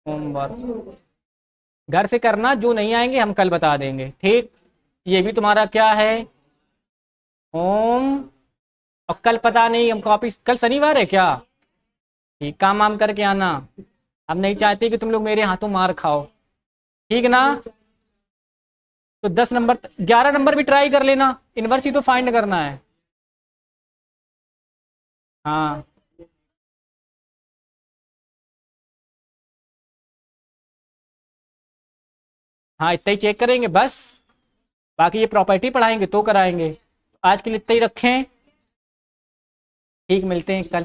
होमवर्क। घर से करना, जो नहीं आएंगे हम कल बता देंगे, ठीक। ये भी तुम्हारा क्या है? होम। और कल पता नहीं, हम कॉपी, कल शनिवार है क्या? ठीक, काम वाम करके आना, हम नहीं चाहते कि तुम लोग मेरे हाथों मार खाओ, ठीक ना? तो 10 नंबर, 11 नंबर भी ट्राई कर लेना, इनवर्स ही तो फाइंड करना है। हाँ हाँ, इतना ही चेक करेंगे बस, बाकी ये प्रॉपर्टी पढ़ाएंगे तो कराएंगे। आज के लिए इतना ही रखें, ठीक, मिलते हैं कल।